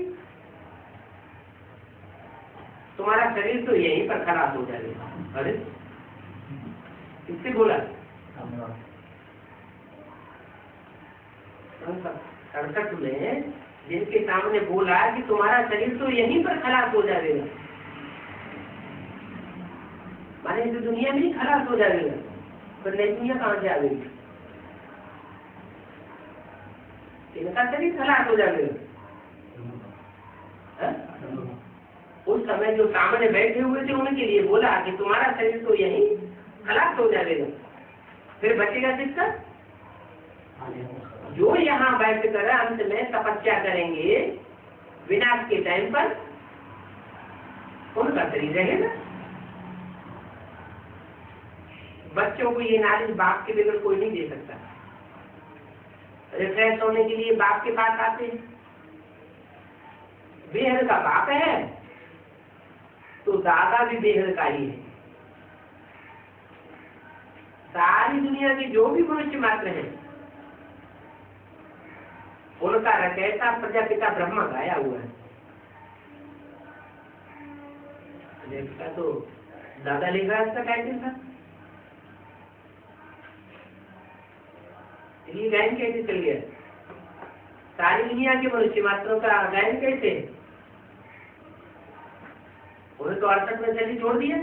तुम्हारा शरीर तो यहीं पर खलास हो जाएगा। अरे किससे बोला? 67 में जिनके सामने बोला कि तुम्हारा शरीर तो यहीं पर खलास हो जाएगा, माने इस दुनिया में ही खलास हो जाएगा, पर नई दुनिया कहाँ से आ गई? इनका शरीर खलास हो जाएगा। उस समय जो सामने बैठे हुए थे उनके लिए बोला कि तुम्हारा शरीर तो यहीं खलास हो जाएगा, फिर बचेगा किसका? जो यहाँ बैठ कर अंत में तपस्या करेंगे विनाश के टाइम पर, उनका शरीर रहेगा। बच्चों को ये नॉलेज बाप के बगैर कोई नहीं दे सकता। रिफ्रेश होने के लिए बाप के पास आते हैं। बेहद का बाप है तो दादा भी बेहद का ही है। सारी दुनिया के जो भी मनुष्य मात्र हैं उनका रचयिता प्रजापिता ब्रह्मा गाया हुआ है। देखता तो दादा लिख रहा इसका टाइटल था, ये गायन कैसे चल गया? सारी दुनिया के मनुष्य मात्रों का गायन कैसे? उन्हें तो 68 में चली छोड़ दिया।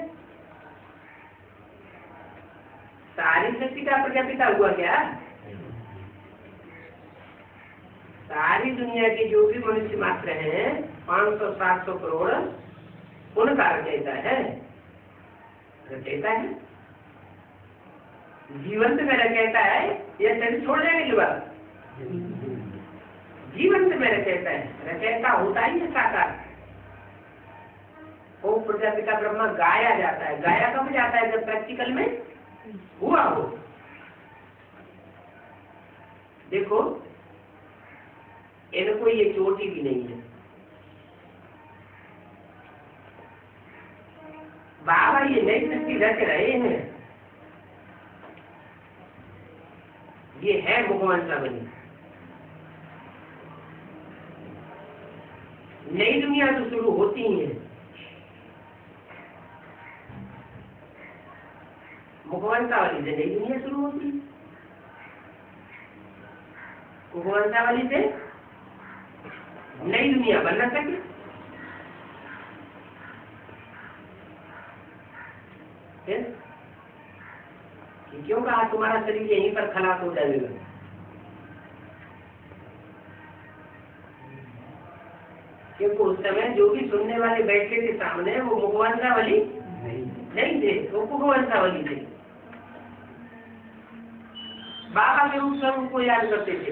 सारी शक्ति का प्रजापिता हुआ क्या? सारी दुनिया के जो भी मनुष्य मात्र हैं 500-700 करोड़, उनका रचयिता है। रचयिता है, जीवंत में रचयिता है या शरीर छोड़ जाएंगे के बाद? जीवंत में रचयिता है। रचयिता होता ही है साकार। वो प्रजापिता ब्रह्मा गाया जाता है। गाया कब जाता है? जब प्रैक्टिकल में हुआ हो। देखो इनको ये चोटी भी नहीं है। बाबा ये नई सृष्टि रच रहे हैं, ये है मुखवंशावली। नई दुनिया तो शुरू होती ही है। मुखवंशावली से नई दुनिया शुरू होती है। मुखवंशावली से नई दुनिया बन न सके। क्यों कहा तुम्हारा शरीर यहीं पर खलास हो जाएगा? क्योंकि उस समय जो भी सुनने वाले बैठे थे सामने वो मुखवंशावली नहीं थे, वो मुखवंशावली थे। बाबा के रूप में उनको याद करते थे।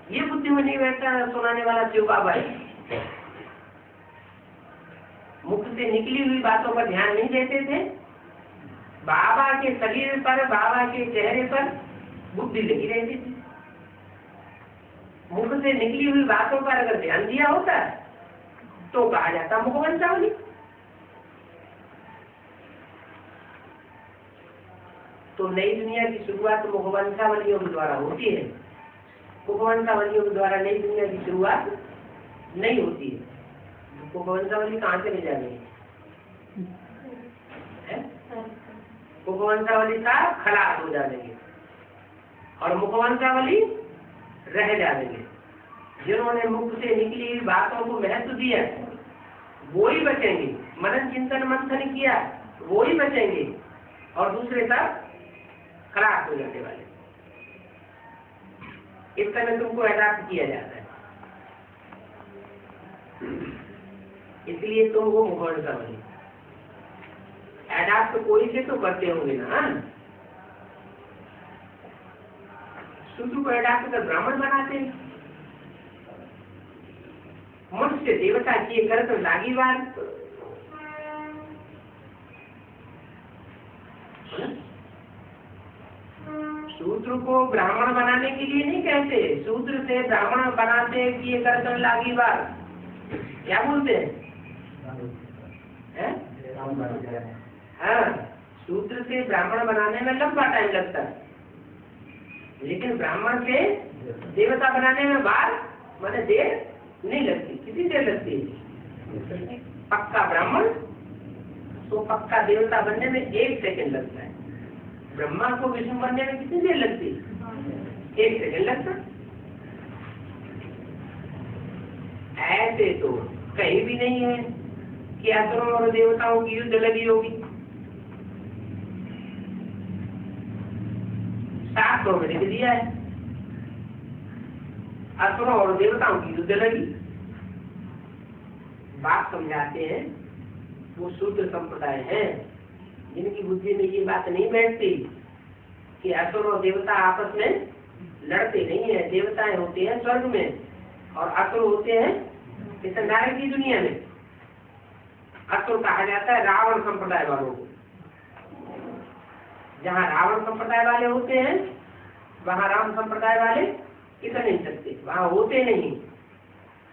ये बुद्धिमनी वैसा सुनाने वाला शिव बाबा है। मुख से निकली हुई बातों पर ध्यान नहीं देते थे। बाबा के शरीर पर, बाबा के चेहरे पर बुद्धि लगी रहती थी। मुख से निकली हुई बातों पर अगर ध्यान दिया होता तो कहा जाता मुखवंशावली। तो नई दुनिया की शुरुआत मुखवंशावलियों के द्वारा होती है। मुखवंशावलियों के द्वारा नई दुनिया की शुरुआत नहीं होती है। मुखवंशावली कहाँ से ले जाएंगे? मुखवंशावली का खलास हो जाएंगे और मुखवंशावली रह जाएंगे। जिन्होंने मुख से निकली हुई बातों को महत्व दिया वो ही बचेंगे। मनन चिंतन मंथन किया वो ही बचेंगे और दूसरे सब खलास हो जाने वाले। इस तरह तुमको अडॉप्ट किया जाता है, इसलिए तुम वो मुखवंशावली अडॉप्ट कोई से तो करते होंगे ना। शुद्ध को अडॉप्ट कर ब्राह्मण बनाते हैं। मनुष्य देवता किए कर तो लागी बात। शूद्र को ब्राह्मण बनाने के लिए नहीं कहते, शूद्र से ब्राह्मण बनाते किए कर तो लागी बात। क्या बोलते हैं? हाँ, शूद्र से ब्राह्मण बनाने में लंबा टाइम लगता है, लेकिन ब्राह्मण से देवता बनाने में बार माने देर नहीं लगती। कितनी देर लगती है? पक्का ब्राह्मण तो पक्का देवता बनने में 1 सेकंड लगता है। ब्रह्मा को विष्णु बनने में कितनी देर लगती है? 1 सेकंड लगता। ऐसे तो कहीं भी नहीं है कि असुरों और देवताओं की युद्ध लगी होगी। शास्त्रों में लिख दिया है असुरों और देवताओं की युद्ध लगी। बात समझाते हैं वो शूद्र संप्रदाय है जिनकी बुद्धि में ये बात नहीं बैठती कि असुर और देवता आपस में लड़ते नहीं है। देवताएं होते हैं स्वर्ग में और असुर होते हैं इस नरक की दुनिया में। असुर कहा जाता है रावण संप्रदाय वालों को। जहाँ रावण संप्रदाय वाले होते हैं वहाँ राम संप्रदाय वाले टिक नहीं सकते, वहाँ होते नहीं।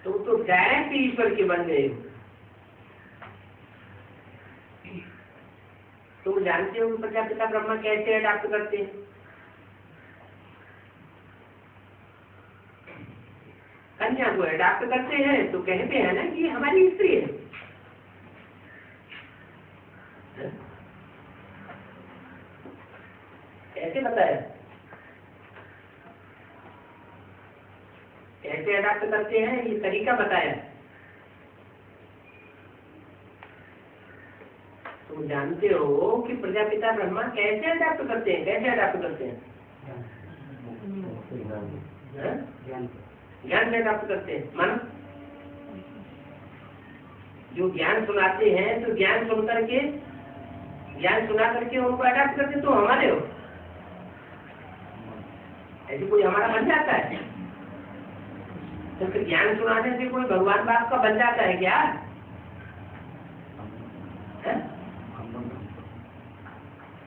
तो डायरेक्ट ईश्वर के बन गए। तुम जानते हो प्रजापिता ब्रह्मा कैसे अडॉप्ट करते हैं? कन्या को अडॉप्ट करते हैं तो कहते हैं ना कि हमारी स्त्री है। कैसे बताया? कैसे अडॉप्ट करते हैं ये तरीका बताया। तुम जानते हो कि प्रजापिता ब्रह्मा कैसे अडॉप्ट करते हैं? कैसे अडॉप्ट करते हैं? ज्ञान से अडॉप्ट करते हैं। मन जो ज्ञान सुनाते हैं तो ज्ञान सुन करके ज्ञान सुना करके उनको अडॉप्ट करते तो हमारे हो। ऐसे कोई हमारा बन जाता है? तो फिर ज्ञान सुनाने से कोई भगवान बाप का बन जाता है क्या?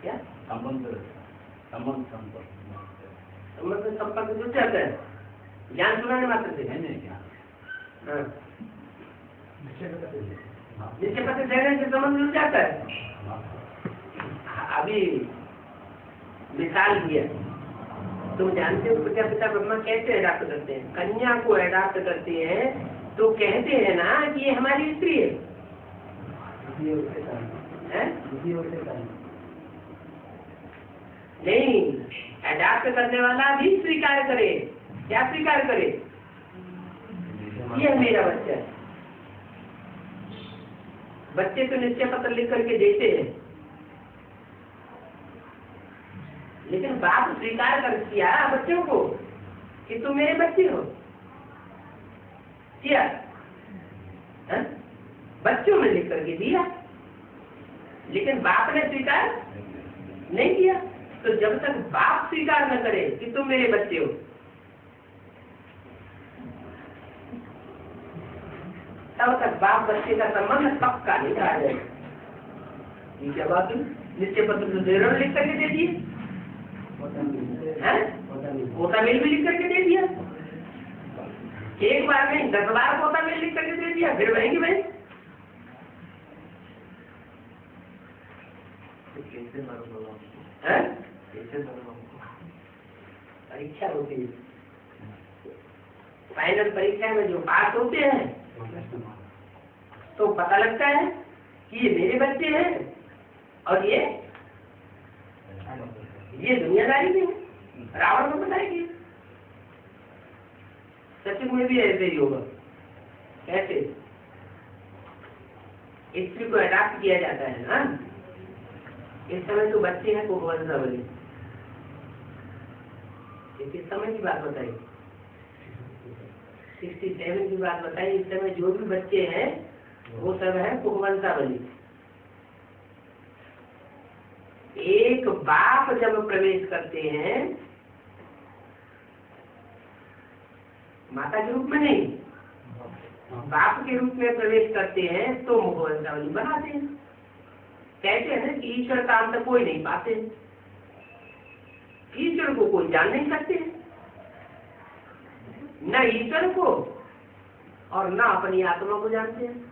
क्या संबंध संपर्क जुड़ जाता है ज्ञान सुनाने मात्र से। निश्चय पत्र देने से संबंध जुड़ जाता है। अभी मिसाल दिया। तुम जानते हो प्रजापिता ब्रह्मा कैसे अडॉप्ट करते हैं? कन्या को अडॉप्ट करते हैं तो कहते हैं ना कि ये हमारी स्त्री है। नहीं, अडॉप्ट करने वाला भी स्वीकार करे। क्या स्वीकार करे? ये मेरा बच्चा है। बच्चे तो निश्चय पत्र लिख करके देते हैं लेकिन बाप स्वीकार कर किया बच्चों को कि तुम मेरे बच्चे हो। किया बच्चों ने लिख करके दिया लेकिन बाप ने स्वीकार नहीं किया। तो जब तक बाप स्वीकार न करे कि तुम मेरे बच्चे हो तब तक बाप बच्चे का संबंध पक्का नहीं कहा जाएगा। ये क्या बात है? निश्चय पत्र तो देर लिख करके दे दिए, पोता मेल भी लिख करके दे दिया। एक बार नहीं 10 बार पोता मेल लिख करके दे दिया। फिर बहेंगे भाई कैसे परीक्षा होती है। फाइनल परीक्षा में जो पास होते हैं तो पता लगता है कि ये मेरे बच्चे हैं और ये दुनियादारी में है। रावण को बताएगी सचिव में भी ऐसे ही होगा। कैसे स्त्री को अडॉप्ट किया जाता है ना। इस समय तो बच्चे हैं को वंशावली। किस समय की बात बताई? 67 की बात बताई। इस समय जो भी बच्चे हैं वो सब है कुहवंशावली। एक बाप जब प्रवेश करते हैं माता के रूप में नहीं बाप के रूप में प्रवेश करते हैं तो मुखवंशावली बनाते हैं। कहते हैं ना कि ईश्वर का अंत कोई नहीं पाते। ईश्वर को कोई जान नहीं सकते, न ईश्वर को और न अपनी आत्मा को जानते हैं।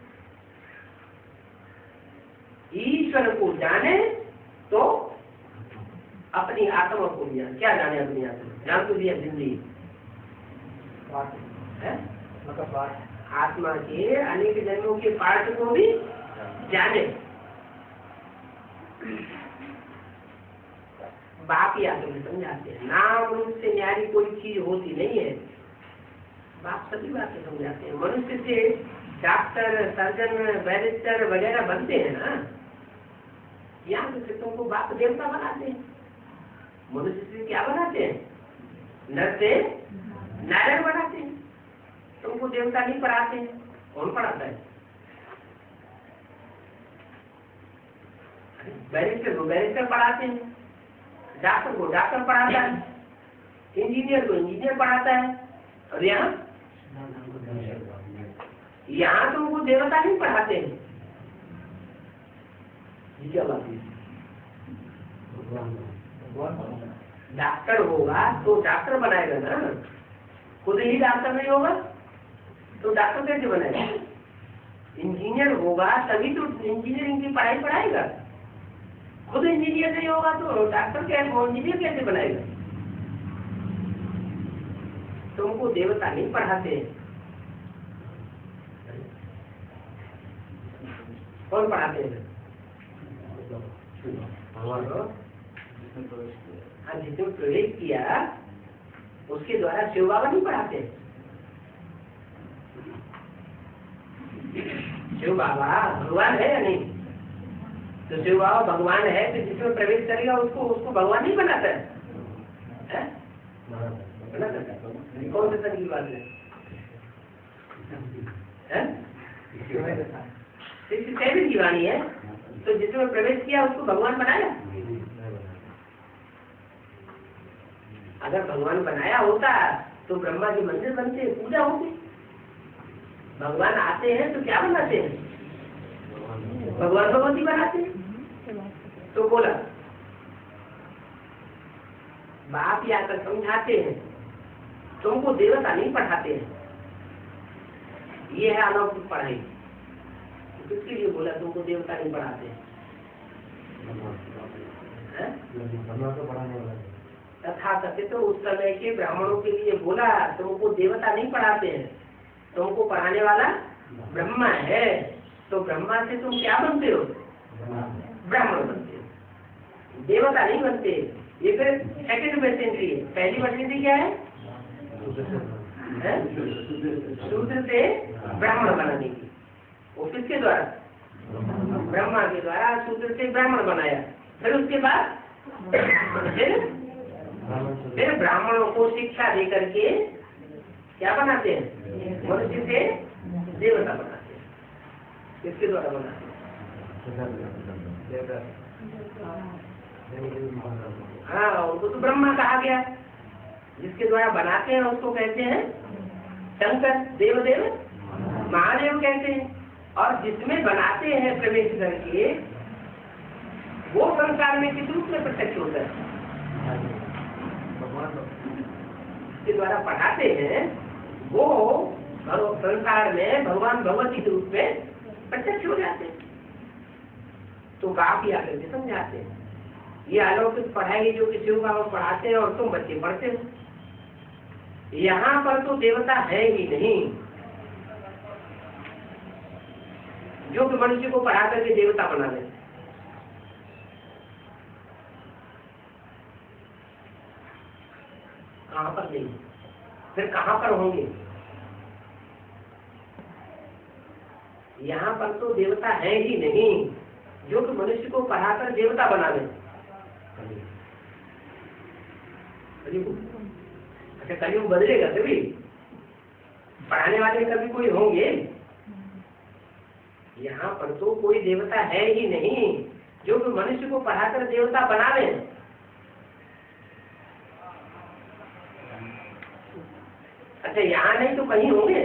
ईश्वर को जाने तो अपनी आत्मा को भी जाने। क्या जाने अपनी आत्मा? जान तो दिया जिंदगी आत्मा के अनेक जन्मों के पाठ को भी जाने। बाप या तो समझाते हैं, नाम रूप से न्यारी कोई चीज होती नहीं है। बाप सभी बातें समझाते हैं। मनुष्य से डॉक्टर, सर्जन, बैरिस्टर वगैरह बनते हैं ना, यहाँ तो फिर तुमको बाप देवता बनाते हैं। मनुष्य से क्या बनाते हैं? नर से नारायण बनाते हैं। तुमको देवता नहीं पढ़ाते हैं। कौन पढ़ाता है? बैरिस्टर को बैरिस्टर पढ़ाते हैं, डॉक्टर को डॉक्टर पढ़ाता है, इंजीनियर को इंजीनियर पढ़ाता है। और यहाँ तुमको देवता नहीं पढ़ाते हैं। क्या बात है? डॉक्टर होगा तो डॉक्टर बनाएगा ना, खुद ही डॉक्टर नहीं होगा तो डॉक्टर कैसे बनाएगा? इंजीनियर होगा तभी तो इंजीनियरिंग की पढ़ाई पढ़ाएगा। खुद इंजीनियर नहीं होगा तो डॉक्टर कैसे, इंजीनियर कैसे बनाएगा? तुमको देवता नहीं पढ़ाते। कौन पढ़ाते हैं? हाँ, जिसने प्रवेश किया उसके द्वारा शिव बाबा नहीं पढ़ाते। शिव बाबा भगवान है या नहीं? तो शिव बाबा भगवान है तो जिसमें प्रवेश करेगा उसको भगवान नहीं बनाता है? कौन से तरह की बात है? की वाणी है तो जिसमें प्रवेश किया उसको भगवान बनाया। अगर भगवान बनाया होता तो ब्रह्मा जी मंदिर बनते, पूजा होती। भगवान आते हैं तो क्या बनाते हैं? भगवान भगवती बनाते हैं। तो बोला बाप या कर समझाते हैं, तुमको देवता नहीं पढ़ाते हैं। ये है अलौकिक पढ़ाई। किसके लिए बोला तुमको देवता नहीं पढ़ाते हैं? तथा कथित तो उस समय के ब्राह्मणों के लिए बोला तुमको देवता नहीं पढ़ाते हैं, तुमको पढ़ाने वाला ब्रह्मा है। तो ब्रह्मा से तुम क्या बनते हो? ब्राह्मण बनते हो, देवता नहीं बनते। ये फिर सेकंड वर्सेंट्री है। पहली वर्सेंट्री क्या है? शूद्र से ब्राह्मण बनाने की। वो किसके द्वारा? ब्रह्मा के द्वारा शूद्र से ब्राह्मण बनाया। फिर उसके बाद फिर ब्राह्मणों को शिक्षा दे करके क्या बनाते हैं? मनुष्य से देवता बनाते हैं। किसके द्वारा बनाते हैं? हाँ, उनको तो ब्रह्मा कहा गया। जिसके द्वारा बनाते हैं उसको कहते हैं शंकर, देवदेव, महादेव कहते हैं। और जिसमें बनाते हैं प्रवेश करके वो संसार में किस रूप में प्रत्यक्ष होता है? जिसके द्वारा पढ़ाते हैं वो संसार में भगवान भगवती के रूप में प्रत्यक्ष हो जाते हैं। तो बाप ही आकर के समझाते हैं। ये अलौकिक पढ़ाई जो कि शिव बाबा पढ़ाते हैं और तुम बच्चे पढ़ते हो। यहाँ पर तो देवता है ही नहीं जो कि मनुष्य को पढ़ा करके देवता बना दे। कहाँ पर नहीं, फिर कहाँ पर होंगे? यहाँ पर तो देवता है ही नहीं जो कि मनुष्य को पढ़ाकर देवता बना दे। अच्छा, कलयुग बदलेगा कभी? पढ़ाने वाले कभी कोई होंगे? यहाँ पर तो कोई देवता है ही नहीं जो कि मनुष्य को पढ़ाकर देवता बना ले। अच्छा, यहाँ नहीं तो कहीं होंगे?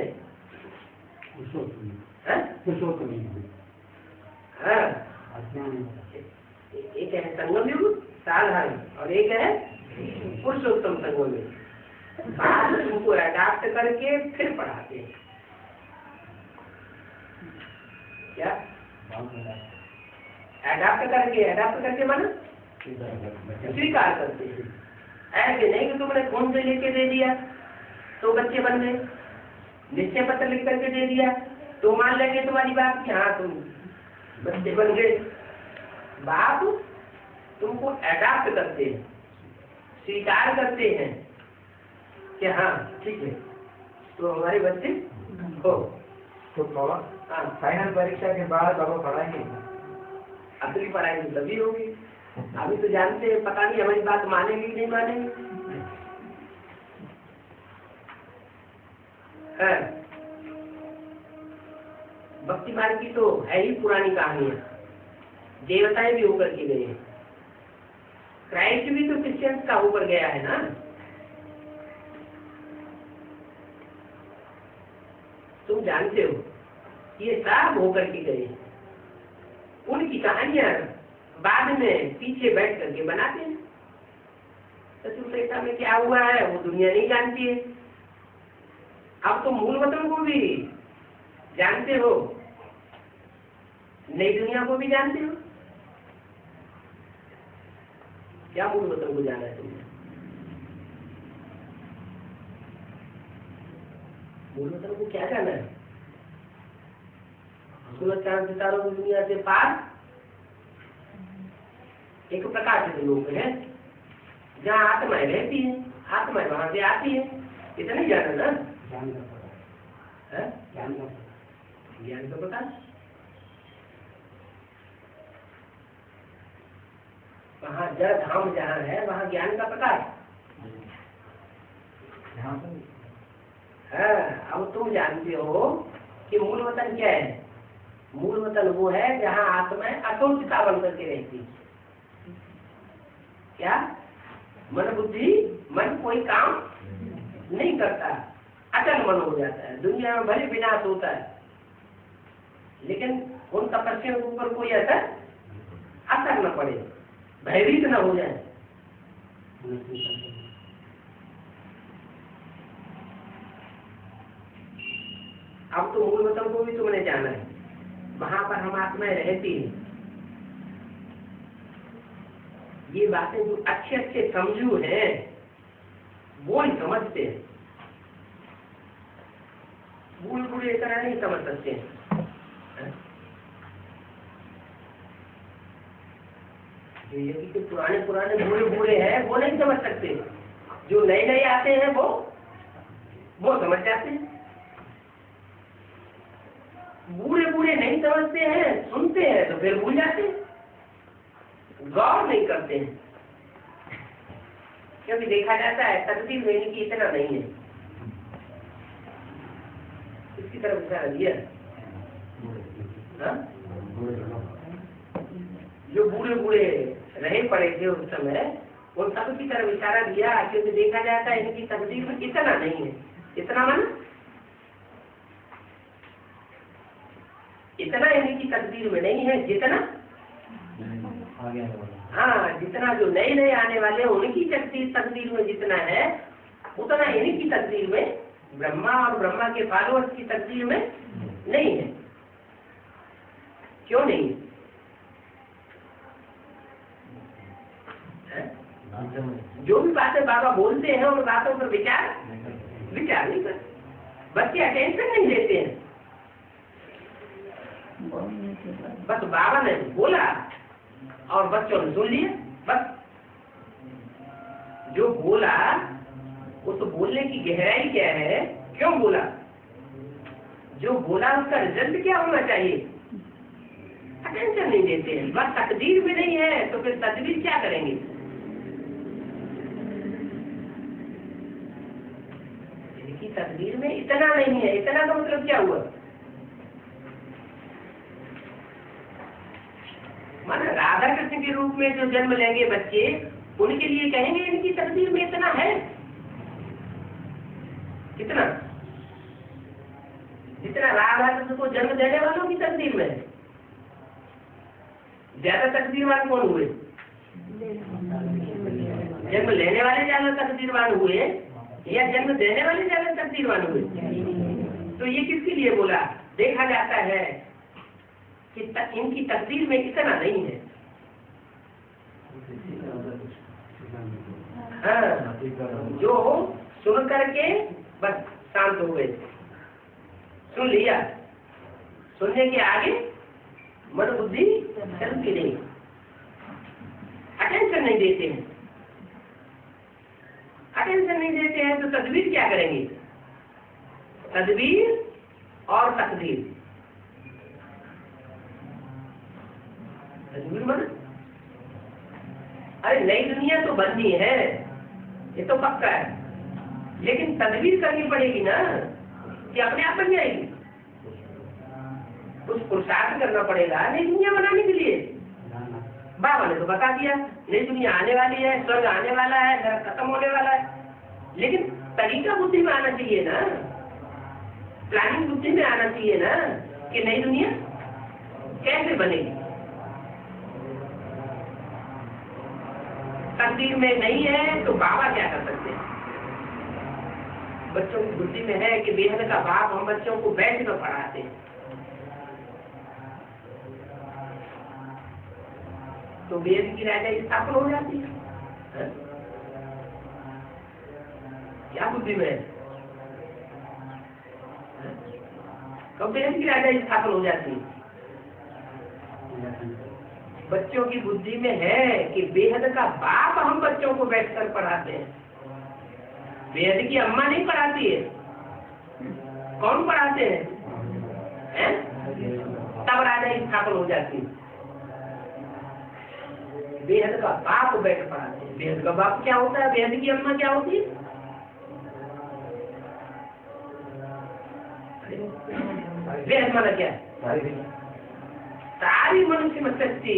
हाँ, एक है संगम युग साधारण और एक है पुरुषोत्तम संगम युग। उनको अडाप्ट करके फिर पढ़ाते हैं। क्या अडाप्ट करके माना स्वीकार करते हैं। ऐसे नहीं कि तुमने खून से लेके दे दिया तो बच्चे बन गए। निश्चय पत्र लिख करके दे दिया तो मान लेंगे तुम्हारी बात कि हाँ तुम बच्चे बन गए। बाप तुमको अडॉप्ट करते हैं, स्वीकार करते हैं कि हाँ ठीक है तो हमारे बच्चे हो। तो बाबा हाँ फाइनल परीक्षा के बाद बाबा पढ़ाएंगे? असली पढ़ाई तो तभी होगी। अभी तो जानते हैं, पता नहीं हमारी बात मानेंगे कि नहीं मानेंगे। है भक्ति मार्ग की तो है ही पुरानी कहानी है, देवताएं भी होकर के गए हैं, क्राइस्ट भी तो क्रिश्चियंस का होकर गया है ना। तुम जानते हो ये सब होकर के गए, उनकी कहानियां बाद में पीछे बैठ करके बनाते हैं। सत्युत्रेता में क्या हुआ है वो दुनिया नहीं जानती है। अब तो मूल वतन को भी जानते हो, नई दुनिया को भी जानते हो। क्या मूल वतन को जाना है तुमने? मूल वतन को क्या जाना है? सूरज चांद सितारों की दुनिया से पार एक प्रकाशित लोक है जहाँ आत्माएं रहती है, आत्माएं वहां से आती है। इतना ही जाना ना? ज्ञान का पता है? ज्ञान का ज्ञान का प्रकाश। वहाँ जड़ धाम जहाँ है वहाँ ज्ञान का प्रकाश है। अब तुम जानते हो कि मूल वतन क्या है? मूल वतन वो है जहाँ आत्माएं अशोचिता बन करके रहती है। क्या? मन बुद्धि मन कोई काम नहीं करता, अचल मन हो जाता है। दुनिया में भले विनाश होता है लेकिन उन तपस्या के ऊपर कोई असर न पड़े, भयभीत न हो जाए। अब तो मूल वतन को भी तुमने जाना है, वहां पर हम आत्माएं रहती हैं। ये बातें जो अच्छे अच्छे समझू हैं वो ही समझते हैं, बूढ़े बूढ़े इतना नहीं समझ सकते हैं। जो पुराने पुराने बूढ़े बूढ़े हैं वो नहीं समझ सकते, जो नए नए आते हैं वो समझ जाते हैं। बूढ़े बूढ़े नहीं समझते हैं, सुनते हैं तो फिर भूल जाते हैं, गौर नहीं करते हैं। क्योंकि देखा जाता है तकदीर में इनकी इतना नहीं है, इसकी तरफ इशारा दिया। जो बूढ़े बूढ़े रहे पड़े थे उस समय उन सब की तरफ इशारा दिया, क्योंकि देखा जाता है इनकी तकदीर में इतना नहीं है। इतना मन इतना इनकी तकदीर में नहीं है जितना हाँ, जितना जो नए नए आने वाले उनकी तकदीर में जितना है उतना इनकी तकदीर में, ब्रह्मा और ब्रह्मा के फॉलोअर्स की तकदीर में नहीं है। क्यों नहीं है? जो भी बातें बाबा बोलते हैं उन बातों पर विचार नहीं करते, बच्चे अटेंशन नहीं देते हैं। बस बाबा ने बोला और बच्चों ने सुन लिया। बस जो बोला उस बोलने की गहराई क्या है, क्यों बोला, जो बोला उसका रिजल्ट क्या होना चाहिए, अटेंशन नहीं देते हैं। बस तकदीर भी नहीं है तो फिर तदबीर क्या करेंगे? इनकी तकदीर में इतना नहीं है। इतना का मतलब क्या हुआ? माना राधा कृष्ण के रूप में जो जन्म लेंगे बच्चे, उनके लिए कहेंगे इनकी तकदीर में इतना है। कितना? जितना राधा कृष्ण को जन्म देने वालों की तकदीर में है। ज्यादा तकदीरवान कौन हुए? जन्म लेने वाले ज्यादा तकदीरवान हुए या जन्म देने वाले ज्यादा तकदीरवान हुए? तो ये किसके लिए बोला? देखा जाता है कि इनकी तकदीर में इतना नहीं है। हाँ, जो सुन करके बस शांत हो गए, सुन लिया, सुनने के आगे मन बुद्धि चलती नहीं, अटेंशन नहीं देते हैं। अटेंशन नहीं देते हैं तो तदबीर क्या करेंगे? तदबीर और तकदीर। तदबीर मन, अरे नई दुनिया तो बननी है, ये तो पक्का है, लेकिन तदबीर करनी पड़ेगी ना कि अपने आप बन जाएगी। कुछ पुरुषार्थ करना पड़ेगा नई दुनिया बनाने के लिए। बाबा ने तो बता दिया नई दुनिया आने वाली है, स्वर्ग आने वाला है, नरक खत्म होने वाला है, लेकिन तरीका बुद्धि में आना चाहिए ना, प्लानिंग बुद्धि में आना चाहिए ना कि नई दुनिया कैसे बनेगी। तकदीर में नहीं है तो बाबा क्या कर सकते हैं? बच्चों की बुद्धि में है कि बेहद का बाप हम बच्चों को बैठ कर पढ़ाते हैं, तो वेद की राजा स्थापना हो जाती है। क्या बुद्धि में है? कब वेद की राजा स्थापना हो जाती है? बच्चों की बुद्धि में है कि बेहद का बाप हम बच्चों को बैठकर पढ़ाते हैं। बेहद की अम्मा नहीं पढ़ाती है, कौन पढ़ाते हैं? तब राजा स्थापना हो जाती है। बेहद का बाप बैठ पढ़ाते हैं। बेहद का बाप क्या होता है? बेहद की अम्मा क्या होती है? बेहद माना क्या? सारी मनुष्य में शक्ति,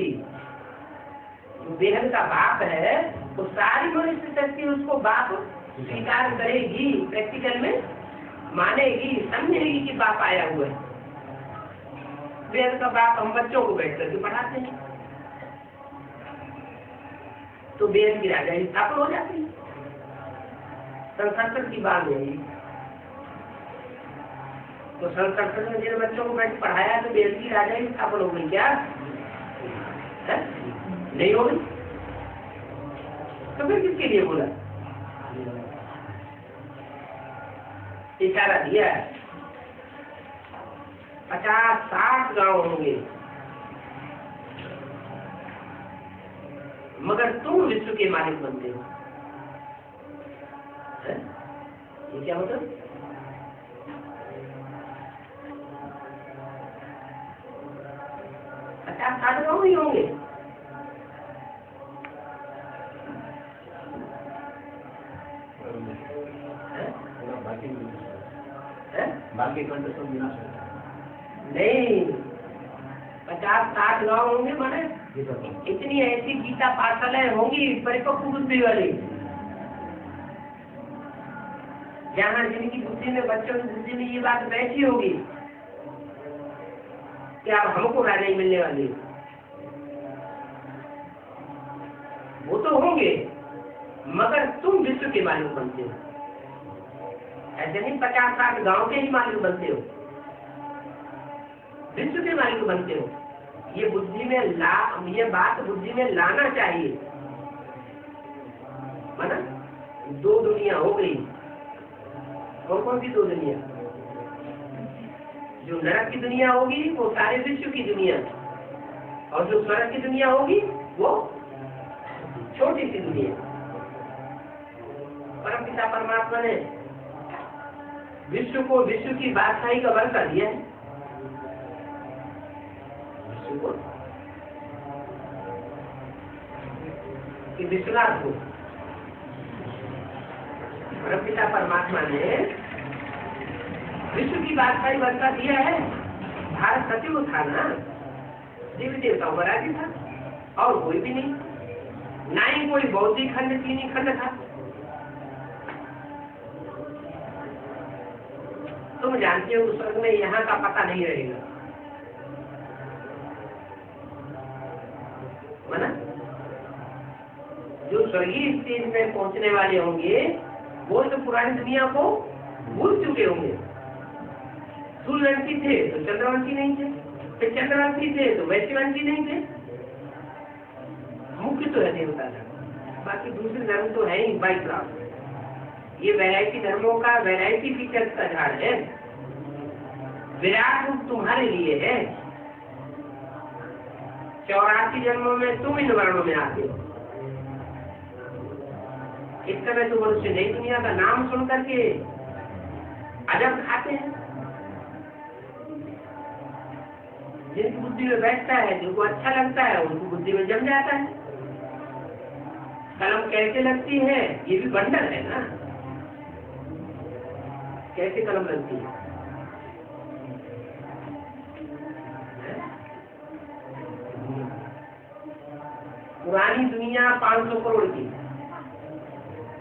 जो बेहद का बाप है तो सारी मनुष्य शक्ति उसको बाप स्वीकार करेगी, प्रैक्टिकल में मानेगी, समझेगी कि बाप आया हुआ है। बेहद का बाप हम बच्चों को बैठ करके पढ़ाते हैं, तो बेहद की राजा स्थापना हो जाती है। संस्कृत की बात नहीं, तो संस्कृत में जिन बच्चों को बैठ पढ़ाया तो बेहद की राजा स्थापना हो गई क्या? है? नहीं हो गई तो फिर किसके लिए बोला? इशारा दिया 50-60 गांव होंगे, मगर तुम विश्व के मालिक बनते हो। ये क्या मतलब? अच्छा 60 गांव ही होंगे, बाकी कंठ सब विनाश नहीं 50-60 गांव होंगे, माने इतनी ऐसी गीता पाठशालाएं होंगी परिपक्व बुद्धि वाली, जहाँ जिनकी बुद्धि में, बच्चों की बुद्धि में ये बात बैठी होगी कि अब हमको राजा ही मिलने वाली है। वो तो होंगे, मगर तुम विश्व के मालिक बनते हो। ऐसे नहीं 50-60 गांव के ही मालिक बनते हो, विश्व के मालिक बनते हो। ये बुद्धि में ये बात बुद्धि में लाना चाहिए। माना 2 दुनिया हो गई। कौन सी 2 दुनिया? जो नरक की दुनिया होगी वो सारे विश्व की दुनिया, और जो स्वर्ग की दुनिया होगी वो छोटी सी दुनिया। परम पिता परमात्मा ने विश्व को विश्व की बादशाही का वर्षा दिया है। विश्व को कि विश्वनाथ को परम पिता परमात्मा ने विश्व की बादशाही वर्षा दिया है। भारत सचिव था ना, देवी देवताओं का राज्य था, और कोई भी नहीं, ना ही कोई बौद्धिक खंड, चीनी खंड था। तुम जानते हो स्वर्ग में यहाँ का पता नहीं रहेगा, माना जो स्वर्गीय स्टेज में पहुंचने वाले होंगे वो तो पुरानी दुनिया को भूल चुके होंगे। सूर्यवंशी थे तो चंद्रवंशी नहीं थे, फिर चंद्रवंशी थे तो वैश्यवंशी नहीं थे। मुख्य तो है देवता धर्म, बाकी दूसरे धर्म तो है ही बाई क्राफ्ट। ये वैरायटी धर्मों का, वैरायटी फीचर्स का झाड़ है। विराट रूप तुम्हारे लिए है। 84 जन्मों में तुम इन वर्णों में आते हो। इस समय तो मनुष्य नई दुनिया का नाम सुन करके अजब खाते हैं। जिनकी बुद्धि में बैठता है, जिनको अच्छा लगता है, उनकी बुद्धि में जम जाता है। कलम कैसे लगती है, ये भी बंडल है ना। कैसे कलम लगती है? पुरानी दुनिया 500 करोड़ की,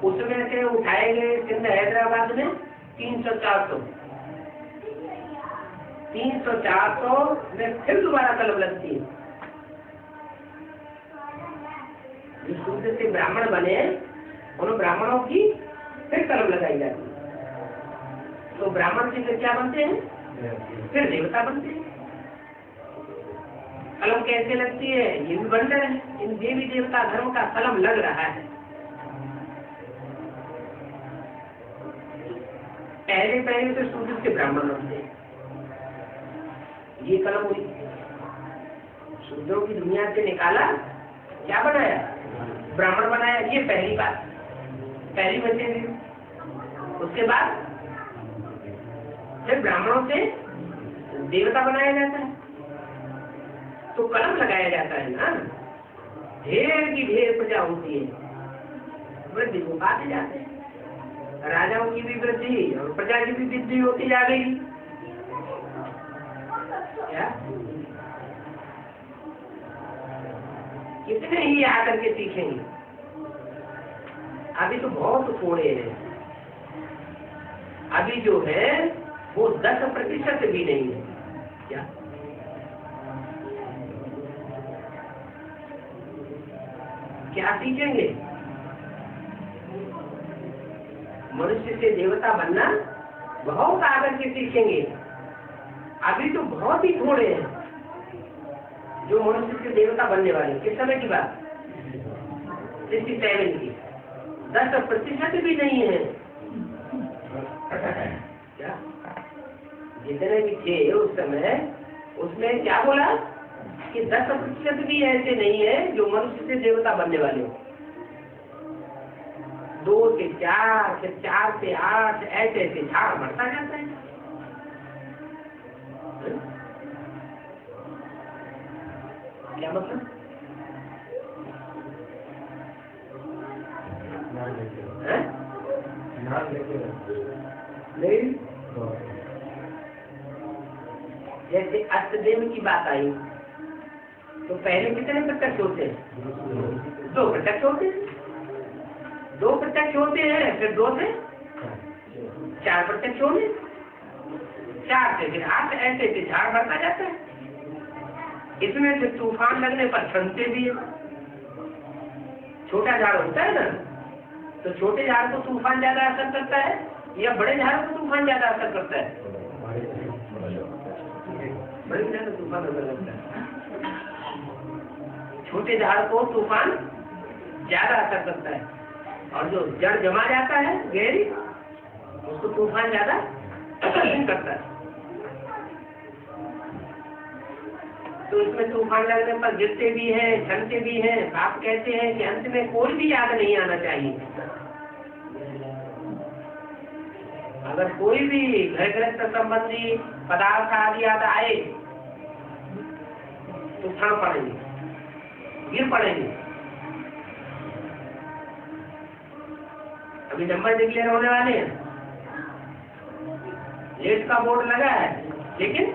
उसमें से उठाए गए सिंध हैदराबाद में 300-400 में फिर दोबारा कलम लगती है। जो सूर्य से ब्राह्मण बने, उन ब्राह्मणों की फिर कलम लगाई जाती है। तो ब्राह्मण से फिर क्या बनते हैं? फिर देवता बनते हैं। कलम कैसे लगती है, ये भी बंडल है। इन देवी देवता धर्म का कलम लग रहा है। पहले तो सूर्य से ब्राह्मण बनते हैं, ये कलम हुई। शूद्रों की दुनिया से निकाला, क्या बनाया? ब्राह्मण बनाया। ये पहली बात, पहली बचेगी। उसके बाद फिर ब्राह्मणों से देवता बनाया जाता है। तो कलम लगाया जाता है ना। ढेर की ढेर प्रजा होती है, वृद्धि को पाते जाते हैं। राजाओं की भी वृद्धि और प्रजा की भी वृद्धि होती जा रही। क्या कितने ही आकर के सीखेंगे? अभी तो बहुत थोड़े हैं। अभी जो है वो 10% भी नहीं है। क्या क्या सीखेंगे? मनुष्य से देवता बनना बहुत आकर के सीखेंगे। अभी तो बहुत ही थोड़े हैं जो मनुष्य से देवता बनने वाले। किस समय की बात? 67 की। 10% भी नहीं है। क्या जितने भी थे उस समय, उसमें क्या बोला कि 10% भी ऐसे नहीं है जो मनुष्य से देवता बनने वाले हो। 2 से 4, फिर 4 से 8, ऐसे ऐसे झाड़ बढ़ता जाता है। क्या मतलब? नहीं, जैसे अष्टदेव की बात आई तो पहले कितने प्रत्यक्ष होते हैं? 2 प्रत्यक्ष होते हैं। 2 प्रत्यक्ष होते हैं, फिर 2 से 4 प्रत्यक्ष होंगे, 4 से फिर 8, ऐसे ऐसे झाड़ बढ़ता जाता है। इसमें से तूफान लगने पर क्षमते भी है। छोटा झाड़ होता है ना, तो छोटे झाड़ को तूफान ज्यादा असर करता है या बड़े झाड़ को तूफान ज्यादा असर करता है? बड़े झाड़ को तूफान असर करता है। छोटे झाड़ को तूफान ज्यादा असर करता है, और जो जड़ जमा जाता है गहरी, उसको तूफान ज्यादा असर नहीं करता है। तो इसमें तूफान लगने पर गिरते भी हैं, छनते भी हैं। आप कहते हैं कि अंत में कोई भी याद नहीं आना चाहिए। अगर कोई भी घर गृहस्थ संबंधी पदार्थ आदि याद आए तो क्षण पड़ेंगे, गिर पड़ेंगे। अभी नंबर डिक्लेयर होने वाले हैं। लेट का बोर्ड लगा है, लेकिन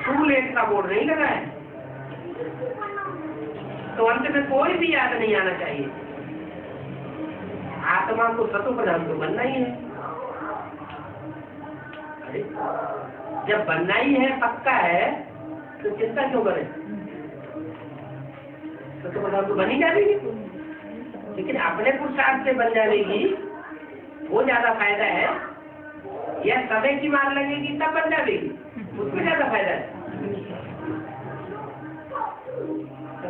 टू लेट का बोर्ड नहीं लगा है। तो अंत में कोई भी याद नहीं आना चाहिए। आत्मा को सतो प्रधान तो बनना ही है। अरे जब बनना ही है, पक्का है, तो चिंता क्यों करें? सतो प्रधान तो बनी जाएगी, लेकिन अपने पुरुषार्थ से बन जाएगी वो ज्यादा फायदा है, या समय की मार लगेगी तब बन जाएगी, उसमें ज्यादा फायदा है।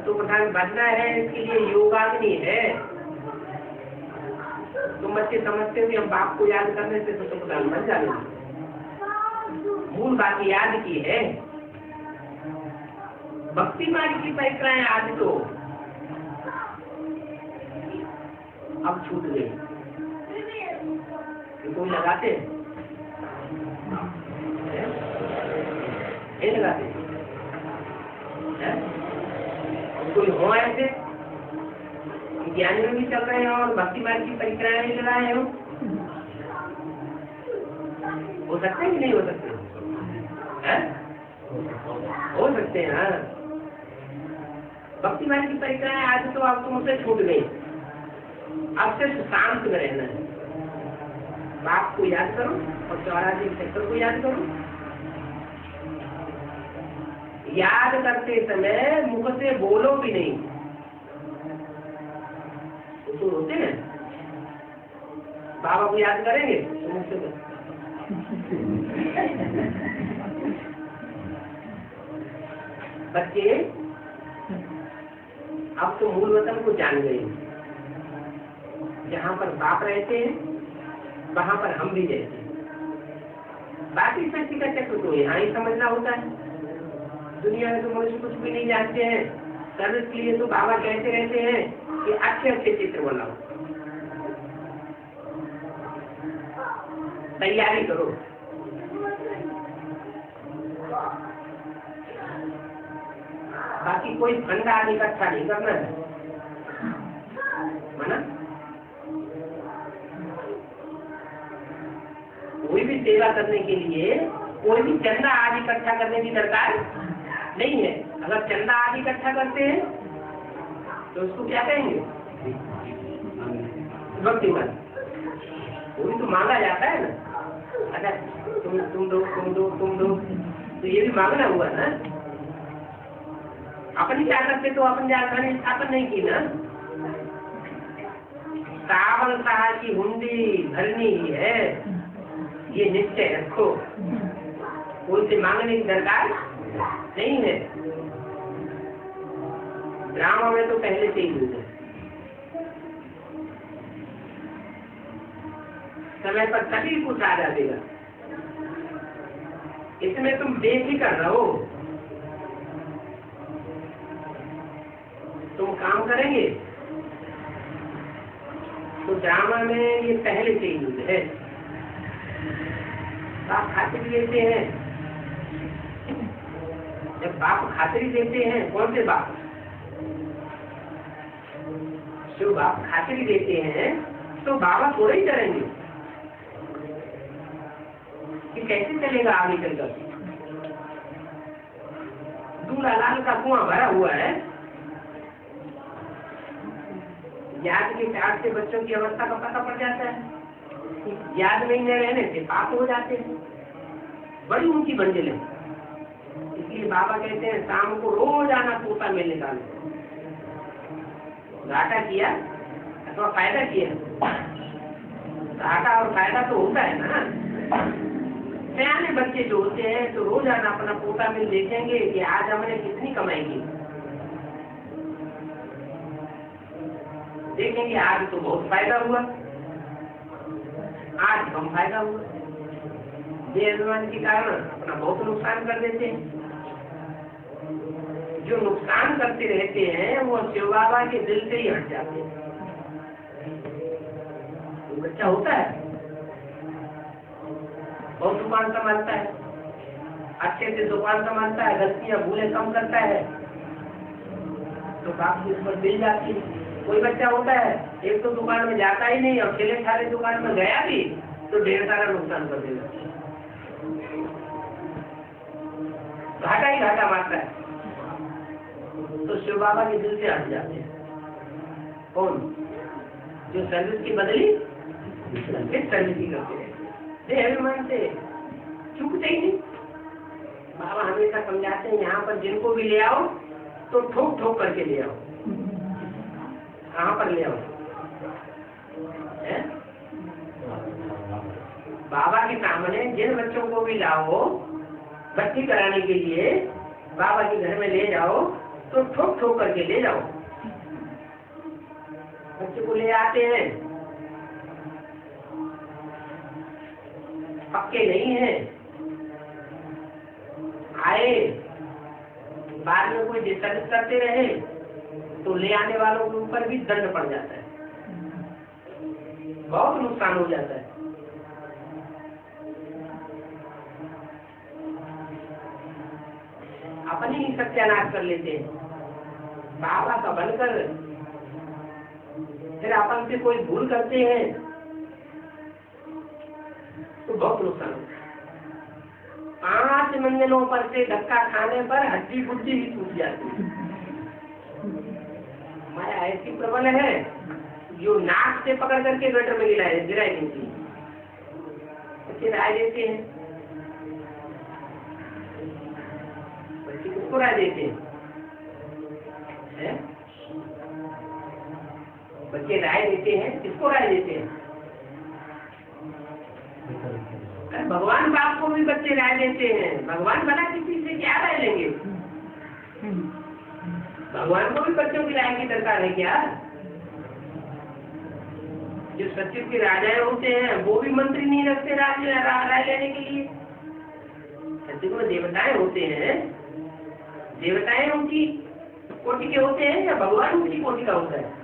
तो प्रधान बनना है, इसके लिए योगाग्नि है। तुम बच्चे समझते हो कि हम बाप को याद करने से तो प्रधान बन जाएंगे। मूल बात याद की है। भक्ति मार्ग की परिक्राएं आज तो अब छूट गई। कोई लगाते नहीं लगाते हैं? कोई हो ऐसे ज्ञान में भी चल रहे हैं और भक्ति मार्ग की परिक्राएं भी लगा रहे हो? हो सकते हैं कि नहीं हो सकते हैं? हो सकते हैं। हाँ, भक्ति मार्ग की परिक्राएं आज तो अब तुमसे छूट गई। अब सिर्फ शांत में रहना है। बाप को याद करो और 84 सेक्टर को याद करो। याद करते समय मुख से बोलो भी नहीं। तो होते हैं बाबा को याद करेंगे तो मुख से बच्चे अब तो मूल वतन को जान गए। जहाँ पर बाप रहते हैं वहाँ पर हम भी रहते हैं। बाकी सृष्टि का चक्र तो यहाँ ही समझना होता है। दुनिया में तो मनुष्य कुछ भी नहीं जानते हैं। सर्विस के लिए तो बाबा कहते रहते हैं कि अच्छे अच्छे चित्र बनाओ, तैयारी करो। बाकी कोई फंड आदि इकट्ठा नहीं करना है, माना? कोई भी सेवा करने के लिए कोई भी चंदा आदि इकट्ठा करने की दरकार नहीं है। अगर चंदा आदि इकट्ठा करते हैं तो उसको क्या कहेंगे? भक्ति मार्ग। वो भी तो मांगा जाता है ना। अच्छा तुम दो तो ये भी मांगना हुआ ना। अपनी ताकत से तो अपन राजधानी स्थापन नहीं की ना। सावन शाह की हुंडी भरनी ही है, ये निश्चय रखो। कोई से मांगने की दरकार नहीं है। ड्रामा में तो पहले से ही है। समय पर तभी कुछ आ जाएगा। इसमें तुम बेफिक्र रहो। तुम काम करेंगे तो ड्रामा में ये पहले से ही है। बाप खातिरी देते हैं। जब बाप खातिरी देते हैं, कौन से बाप? जो बाप खातिरी देते हैं तो बाबा थोड़ा ही करेंगे कि कैसे चलेगा आगे चलकर। दूल्हा लाल का कुआं भरा हुआ है। याद के प्यार से बच्चों की अवस्था का पता पड़ जाता है। याद नहीं न रहने से पाप हो जाते हैं। बड़ी ऊंची मंजिल है। इसलिए बाबा कहते हैं शाम को रोज आना पोता में निकालो। घाटा किया अथवा फायदा किया, घाटा और फायदा तो होता है ना। सयाने बच्चे जो होते हैं तो रोज आना अपना पोता में देखेंगे कि आज हमने कितनी कमाई की। देखेंगे आज तो बहुत फायदा हुआ, आज कम फायदा हुआ। बेईमानी के कारण अपना बहुत नुकसान कर देते हैं। जो नुकसान करते रहते हैं वो शिव बाबा के दिल से ही हट जाते हैं। वो बच्चा होता है बहुत दुकान संभालता है, अच्छे से दुकान संभालता है, गलतियां भूले कम करता है तो बाप की उस पर दिल जाती है। कोई बच्चा होता है एक तो दुकान में जाता ही नहीं और खेले खाले दुकान में गया भी तो ढेर सारा नुकसान कर देगा। घाटा ही घाटा मारता है तो शिव बाबा के दिल से हट जाते हैं। कौन? जो सर्विस की बदली सर्विस ही करते हैं। अभिमान से चुकते ही नहीं। बाबा हमेशा समझाते हैं यहाँ पर जिनको भी ले आओ तो ठोक ठोक करके ले आओ। कहाँ पर ले आओ? बाबा के सामने जिन बच्चों को भी लाओ भक्ति कराने के लिए बाबा के घर में ले जाओ तो ठोक ठोक करके ले जाओ। बच्चे को ले आते हैं पक्के नहीं है, आए, बाद में कोई डिस्टर्ब करते रहे तो ले आने वालों के ऊपर भी दंड पड़ जाता है, बहुत नुकसान हो जाता है। अपनी ही सत्यानाश कर लेते हैं बाबा का बनकर, फिर अपन से कोई भूल करते हैं तो बहुत नुकसान होता है। 5 मंजिलों पर से धक्का खाने पर हड्डी बुद्धि ही टूट जाती है। माया ऐसी प्रबल है जो नाक से पकड़ करके गटर में गिराई देती है, बच्चे राय देते हैं। बच्चे किसको राय देते हैं? बच्चे राय देते हैं, किसको राय देते हैं? भगवान बाप को भी बच्चे राय देते हैं। भगवान भला किसी से क्या राय लेंगे? भगवान को भी बच्चों की राय की दरकार है क्या? जो सचिव के राजाएं होते हैं वो भी मंत्री नहीं रखते राय लेने के लिए। सचिव में देवताएं होते हैं, देवताएं उनकी कोटि के होते हैं या भगवान उनकी कोटि का होता है?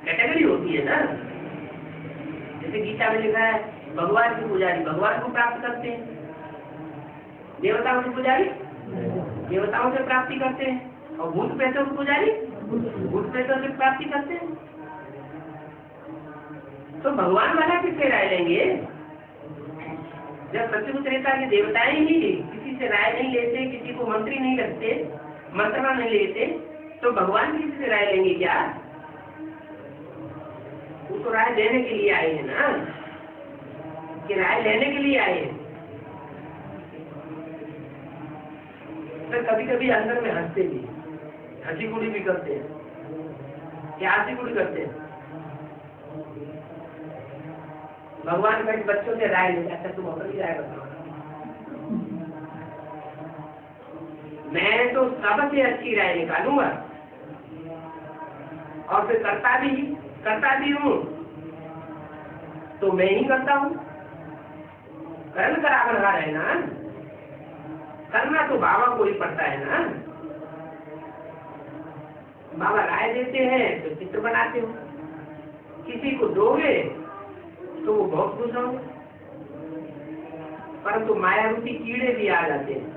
कैटेगरी होती है ना। जैसे गीता में लिखा है भगवान के पुजारी भगवान को प्राप्त करते हैं, देवताओं के पुजारी देवताओं से प्राप्ति करते हैं, और भूत प्रेतों के पुजारी भूत प्रेतों से प्राप्ति करते हैं। तो भगवान वाला किससे राय लेंगे? जब सत्ययुग त्रेता के देवताएं ही किसी से राय नहीं लेते, किसी को मंत्री नहीं रखते, मंत्रणा नहीं लेते, तो भगवान किसी से राय लेंगे क्या? वो तो राय देने के लिए आए हैं ना, कि राय लेने के लिए आए हैं। तो कभी कभी अंदर में हंसते भी, हंसी गुड़ी भी करते हैं। क्या हंसी गुड़ी करते हैं? भगवान का बच्चों से राय ले जाता, तुम अपनी राय बताओ। मैं तो सबसे अच्छी राय निकालूंगा और फिर करता भी हूँ, तो मैं ही करता हूँ। करण करावनहार है ना, करना तो बाबा को ही पड़ता है ना। बाबा राय देते हैं तो चित्र बनाते हो, किसी को दोगे तो वो बहुत खुश होंगे, परंतु माया रूपी कीड़े भी आ जाते हैं।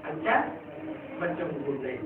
अच्छा, बच्चों को बोल रहे हैं